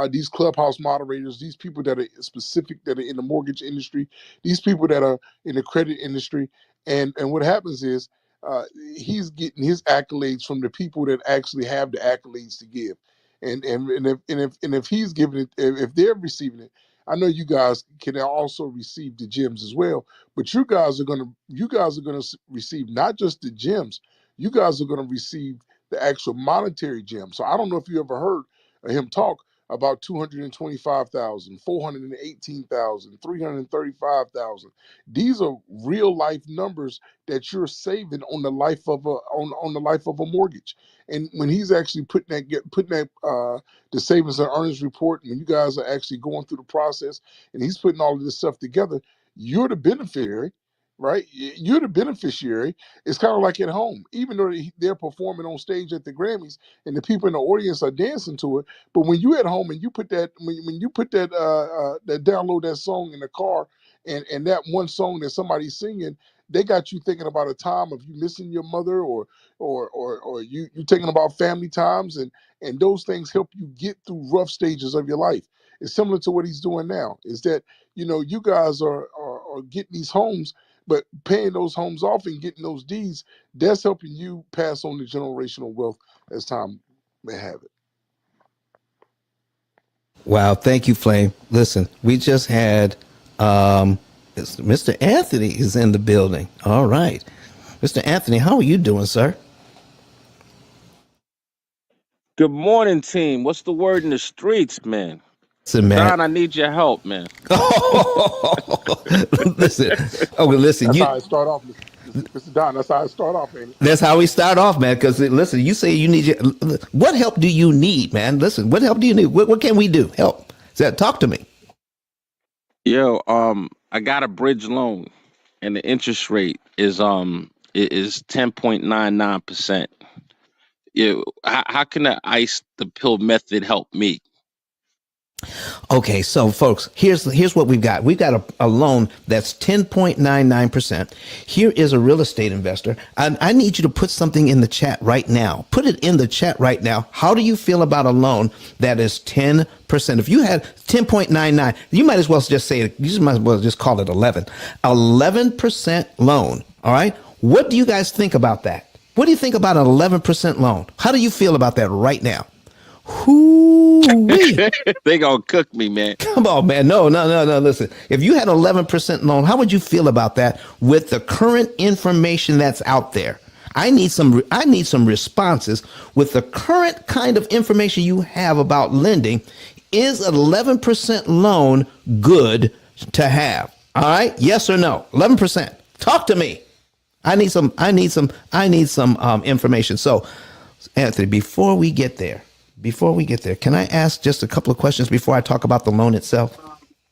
these clubhouse moderators, these people that are specific, that are in the mortgage industry, these people that are in the credit industry, and what happens is he's getting his accolades from the people that actually have the accolades to give, and if he's giving it, if they're receiving it, I know you guys can also receive the gems as well, but you guys are gonna receive not just the gems, you guys are gonna receive the actual monetary gems. So I don't know if you ever heard him talk about 225,000, 418,000, 335,000. These are real life numbers that you're saving on the life of on the life of a mortgage. And when he's actually putting that the savings and earnings report, when you guys are actually going through the process, and he's putting all of this stuff together, you're the beneficiary, right? You're the beneficiary. It's kind of like at home, even though they're performing on stage at the Grammys and the people in the audience are dancing to it. But when you at home and you put that, when you put that, that download that song in the car, and that one song that somebody's singing, they got you thinking about a time of you missing your mother, or you thinking about family times, and those things help you get through rough stages of your life. It's similar to what he's doing now. Is that you guys are getting these homes, but paying those homes off and getting those deeds, that's helping you pass on the generational wealth as time may have it. Wow. Thank you, Flame. Listen, we just had Mr. Anthony is in the building. All right. Mr. Anthony, how are you doing, sir? Good morning, team. What's the word in the streets, man? Listen, man. Don, I need your help, man. Listen. Oh, listen. That's how I start off, Mr. Don. That's how I start off, ain't it? That's how we start off, man. Because listen, you say you need what help do you need, man? Listen, what help do you need? What can we do? Help. Talk to me. Yo, I got a bridge loan, and the interest rate is 10.99%. How can the the pill method help me? Okay, so folks, here's what we've got. We've got a loan that's 10.99%. Here is a real estate investor. I need you to put something in the chat right now. Put it in the chat right now. How do you feel about a loan that is 10%? If you had 10.99, you might as well just say it. You might as well just call it 11. 11% loan. All right. What do you guys think about that? What do you think about an 11% loan? How do you feel about that right now? Who? Ooh-wee. They gonna cook me, man. Come on, man. No, no, no, no. Listen, if you had 11% loan, how would you feel about that with the current information that's out there? I need some responses with the current kind of information you have about lending. Is an 11% loan good to have? All right? Yes or no? 11%. Talk to me. I need some information. So, Anthony, before we get there, can I ask just a couple of questions before I talk about the loan itself?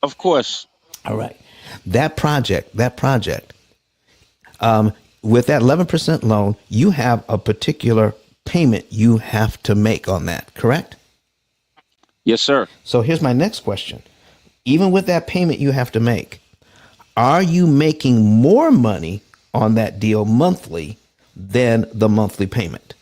Of course. All right. That project, with that 11% loan, you have a particular payment you have to make on that, correct? Yes, sir. So here's my next question. Even with that payment you have to make, are you making more money on that deal monthly than the monthly payment?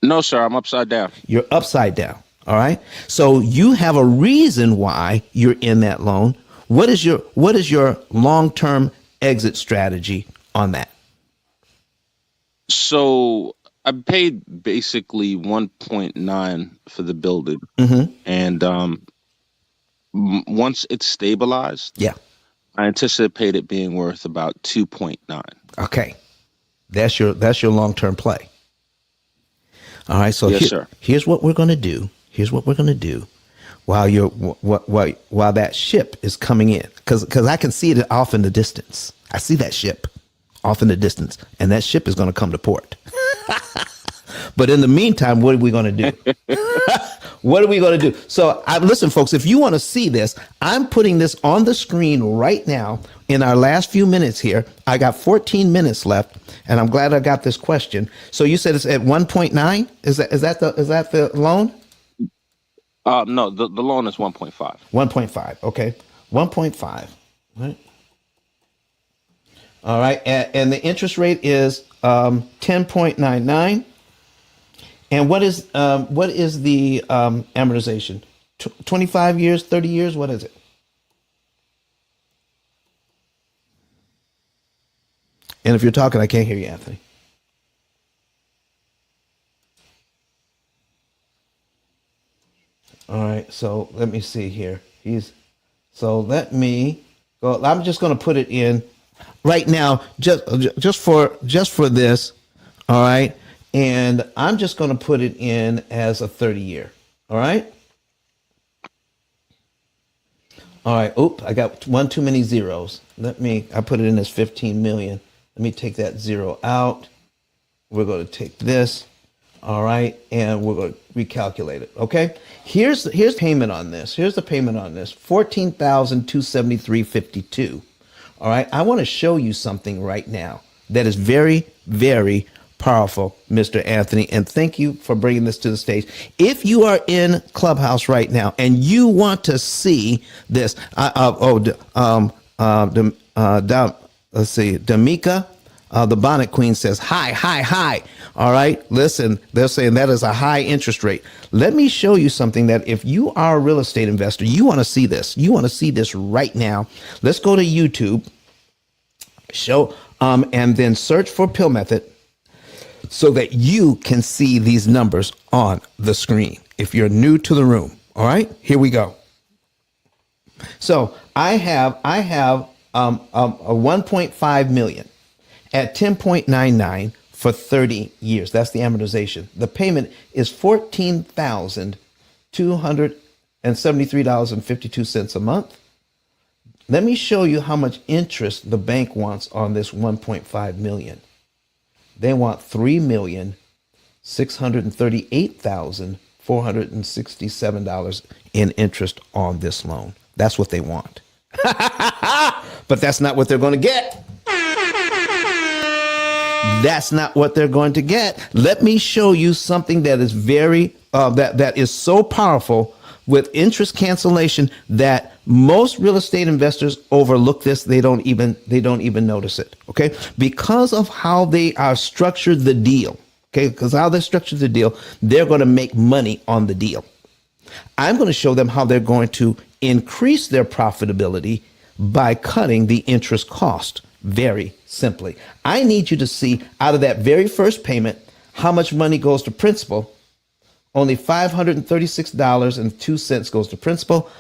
No, sir. I'm upside down. You're upside down. All right. So you have a reason why you're in that loan. What is your long-term exit strategy on that? So I paid basically 1.9 for the building, and once it's stabilized, Yeah. I anticipate it being worth about 2.9. Okay. That's your long-term play. All right. So Yes, sir. here's what we're going to do. While that ship is coming in, because I can see it off in the distance. I see that ship off in the distance, and that ship is going to come to port. But in the meantime, what are we going to do? What are we going to do? So listen, folks, if you want to see this, I'm putting this on the screen right now in our last few minutes here. I got 14 minutes left, and I'm glad I got this question. So you said it's at 1.9? Is that the loan? No, the loan is 1.5. 1.5. Okay. 1.5. Right. All right. And the interest rate is 10.99. And what is the amortization? 25 years, 30 years? What is it? And if you're talking, I can't hear you, Anthony. All right, so let me see here. Let me go. I'm just going to put it in right now, just for this. All right, and I'm just going to put it in as a 30-year. All right. All right. Oop, I got one too many zeros. I put it in as 15 million. Let me take that zero out. We're going to take this. All right, and we're going to recalculate it. Okay, here's payment on this. Here's the payment on this: $14,273.52. All right, I want to show you something right now that is very, very powerful, Mr. Anthony, and thank you for bringing this to the stage. If you are in Clubhouse right now and you want to see this, let's see, D'Amica. The Bonnet Queen says, hi. All right, listen, they're saying that is a high interest rate. Let me show you something that if you are a real estate investor, you want to see this. You want to see this right now. Let's go to YouTube, and then search for P.I.L.L method so that you can see these numbers on the screen. If you're new to the room, all right, here we go. So I have a 1.5 million. At 10.99 for 30 years. That's the amortization. The payment is $14,273.52 a month. Let me show you how much interest the bank wants on this 1.5 million. They want $3,638,467 in interest on this loan. That's what they want. But that's not what they're going to get. That's not what they're going to get. Let me show you something that is very that is so powerful with interest cancellation that most real estate investors overlook this. They don't even notice it. Okay, because of how they are structured the deal. Okay, because how they structured the deal, they're going to make money on the deal. I'm going to show them how they're going to increase their profitability by cutting the interest cost. Very simply, I need you to see out of that very first payment how much money goes to principal Only $536.02 goes to principal.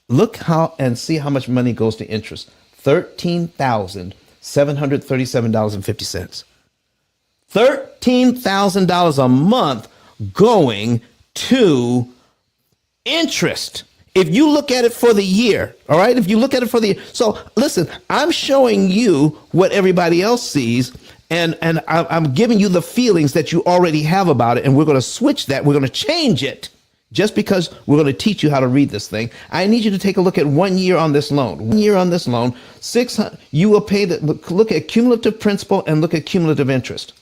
Look how and see how much money goes to interest. $13,737.50. $13,000 a month going to interest. If you look at it for the year, all right? If you look at it for the year. So listen, I'm showing you what everybody else sees, and I'm giving you the feelings that you already have about it, and we're going to switch that. We're going to change it just because we're going to teach you how to read this thing. I need you to take a look at 1 year on this loan. 1 year on this loan, 600. You will pay the look at cumulative principal and look at cumulative interest.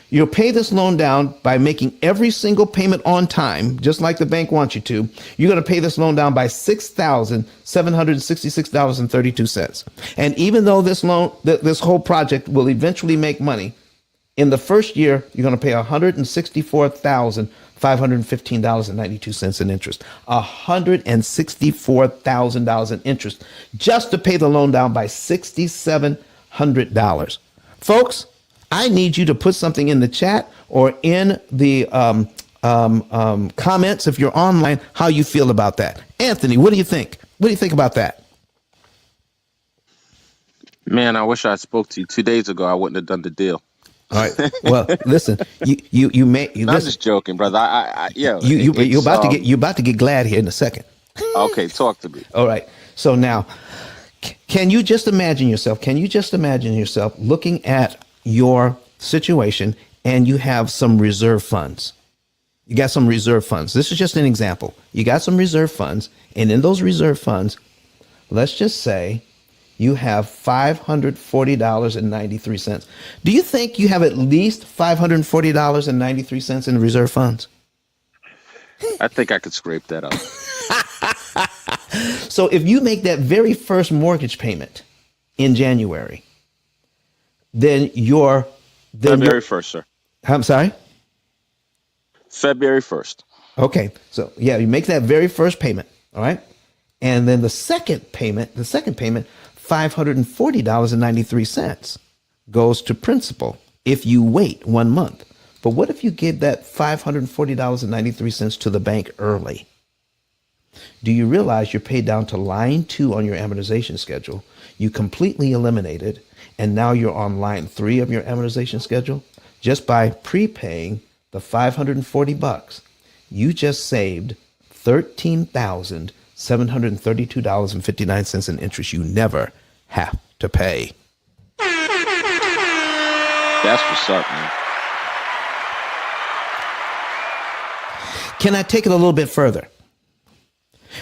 You'll pay this loan down by making every single payment on time, just like the bank wants you to. You're going to pay this loan down by $6,766.32. And even though this loan, this whole project will eventually make money, in the first year, you're going to pay $164,515.92 in interest. $164,000 in interest just to pay the loan down by $6,700. Folks, I need you to put something in the chat or in the comments if you're online, how you feel about that. Anthony, what do you think? What do you think about that? Man, I wish I spoke to you 2 days ago. I wouldn't have done the deal. All right. Well, listen, you may. I'm Listen, just joking, brother. You're you're about to get glad here in a second. Okay, talk to me. All right. So now, can you just imagine yourself? Can you just imagine yourself looking at your situation and you have some reserve funds? You got some reserve funds. This is just an example. You got some reserve funds, and in those reserve funds, let's just say you have $540.93. Do you think you have at least $540.93 in reserve funds? I think I could scrape that up. So if you make that very first mortgage payment in January, then February 1st, sir. I'm sorry? February 1st. Okay. So yeah, you make that very first payment. All right. And then the second payment, $540.93 goes to principal if you wait 1 month. But what if you give that $540.93 to the bank early? Do you realize you're paid down to line 2 on your amortization schedule? You completely eliminated, and now you're on line 3 of your amortization schedule? Just by prepaying the $540, you just saved $13,732.59 in interest you never have to pay. That's what's up, man. Can I take it a little bit further?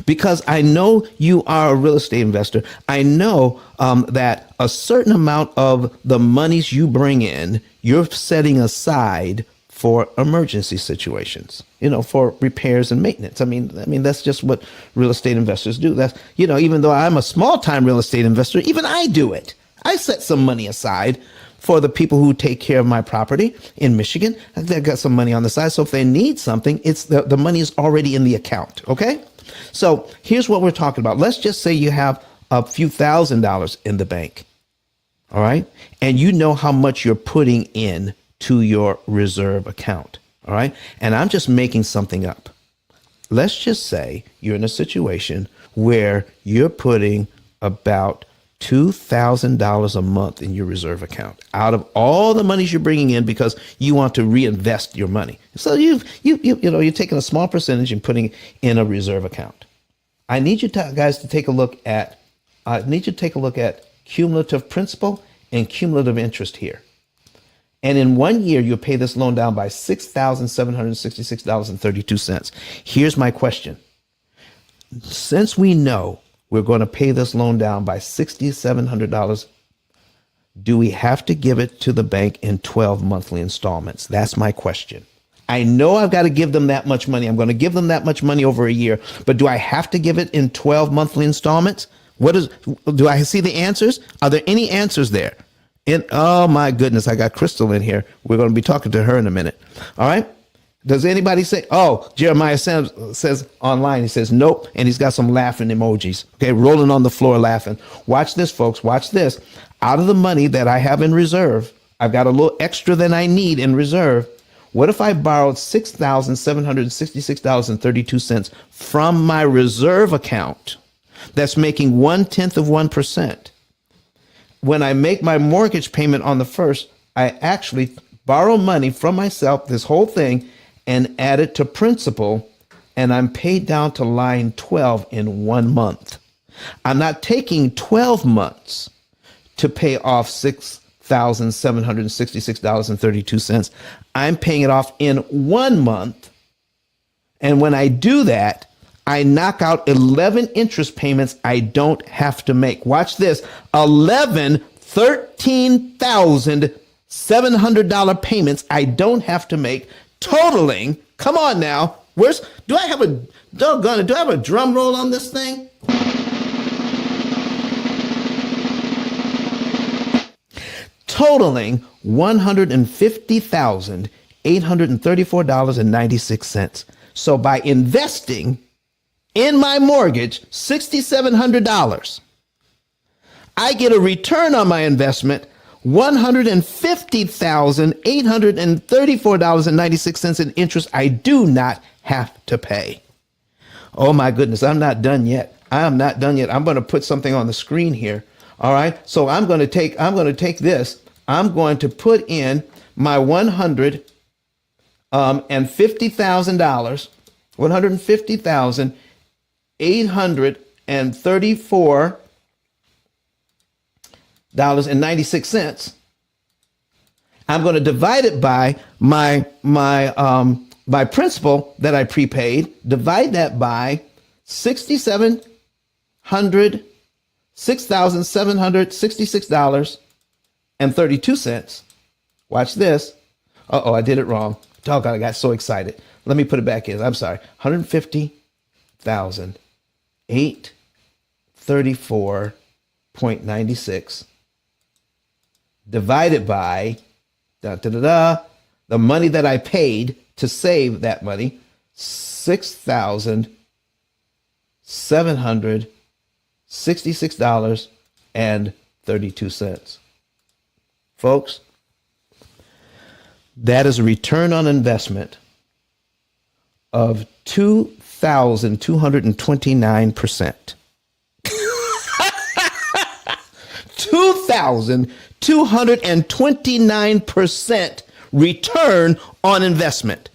Because I know you are a real estate investor. I know that a certain amount of the monies you bring in, you're setting aside for emergency situations, for repairs and maintenance. I mean, that's just what real estate investors do. That's, even though I'm a small time real estate investor, even I do it. I set some money aside for the people who take care of my property in Michigan. I've got some money on the side. So if they need something, it's the money is already in the account. Okay. So here's what we're talking about. Let's just say you have a few $1,000s in the bank. All right. And you know how much you're putting in to your reserve account. All right. And I'm just making something up. Let's just say you're in a situation where you're putting about $2,000 a month in your reserve account out of all the monies you're bringing in because you want to reinvest your money. So you're taking a small percentage and putting it in a reserve account. I need you guys to take a look at cumulative principal and cumulative interest here. And in 1 year, you'll pay this loan down by $6,766.32. Here's my question. Since we know we're going to pay this loan down by $6,700, do we have to give it to the bank in 12 monthly installments? That's my question. I know I've got to give them that much money. I'm going to give them that much money over a year, but do I have to give it in 12 monthly installments? Do I see the answers? Are there any answers there? Oh my goodness, I got Crystal in here. We're going to be talking to her in a minute. All right. Does anybody say, oh, Jeremiah says online, he says, nope. And he's got some laughing emojis. Okay. Rolling on the floor laughing. Watch this, folks. Watch this. Out of the money that I have in reserve, I've got a little extra than I need in reserve. What if I borrowed $6,766.32 from my reserve account that's making 0.1%? When I make my mortgage payment on the first, I actually borrow money from myself, this whole thing, and add it to principal, and I'm paid down to line 12 in 1 month. I'm not taking 12 months to pay off $6,766.32. I'm paying it off in 1 month. And when I do that, I knock out 11 interest payments I don't have to make. Watch this. 11 $13,700 payments I don't have to make, totaling, come on now, do I have a drum roll on this thing? Totaling $150,834.96. So by investing in my mortgage $6,700, I get a return on my investment $150,834.96 in interest I do not have to pay. Oh my goodness, I'm not done yet. I'm not done yet. I'm going to put something on the screen here. All right. So I'm going to take this. I'm going to put in my $150,000, $150,834.96. I'm going to divide it by my principal that I prepaid. Divide that by $6,766.32. Watch this. I did it wrong. Doggone, I got so excited. Let me put it back in. I'm sorry. 150,834.96 divided by the money that I paid to save that money, $6,766.32. Folks, that is a return on investment of 2,229%. 2,229% return on investment.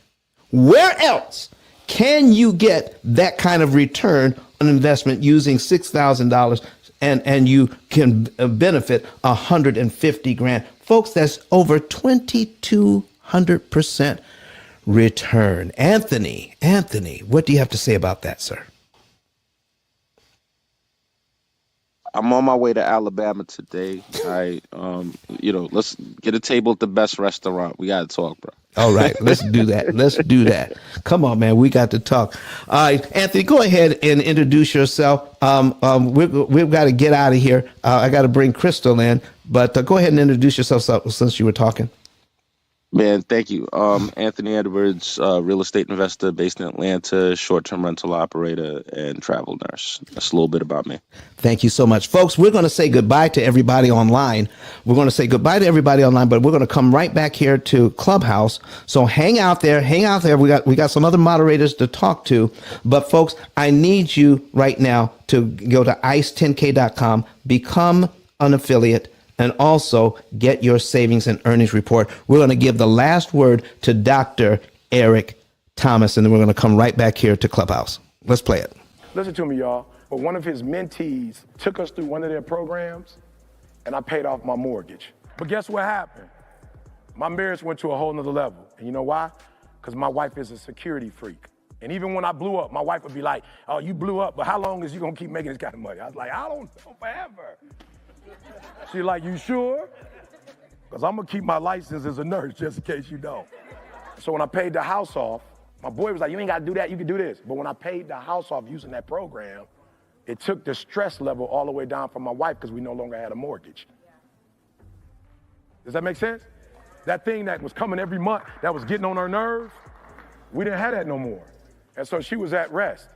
Where else can you get that kind of return on investment using $6,000 and you can benefit 150 grand? Folks, that's over 2,200% return. Anthony, what do you have to say about that, sir? I'm on my way to Alabama today. Let's get a table at the best restaurant. We got to talk, bro. All right, let's do that. Come on, man, we got to talk. All right, Anthony, go ahead and introduce yourself. We've got to get out of here. I got to bring Crystal in, but go ahead and introduce yourself since you were talking. Man, thank you. Anthony Edwards, real estate investor based in Atlanta, short-term rental operator, and travel nurse. That's a little bit about me. Thank you so much. Folks, we're going to say goodbye to everybody online. But we're going to come right back here to Clubhouse. So hang out there. We got some other moderators to talk to. But folks, I need you right now to go to ice10k.com, become an affiliate, and also get your savings and earnings report. We're going to give the last word to Dr. Eric Thomas, and then we're going to come right back here to Clubhouse. Let's play it. Listen to me, y'all. But one of his mentees took us through one of their programs, and I paid off my mortgage. But guess what happened? My marriage went to a whole nother level. And you know why? Because my wife is a security freak. And even when I blew up, my wife would be like, oh, you blew up, but how long is you going to keep making this kind of money? I was like, I don't know, forever. She's like, you sure? Because I'm going to keep my license as a nurse just in case you don't. So when I paid the house off, my boy was like, you ain't got to do that, you can do this. But when I paid the house off using that program, it took the stress level all the way down for my wife because we no longer had a mortgage. Does that make sense? That thing that was coming every month, that was getting on her nerves, we didn't have that no more. And so she was at rest.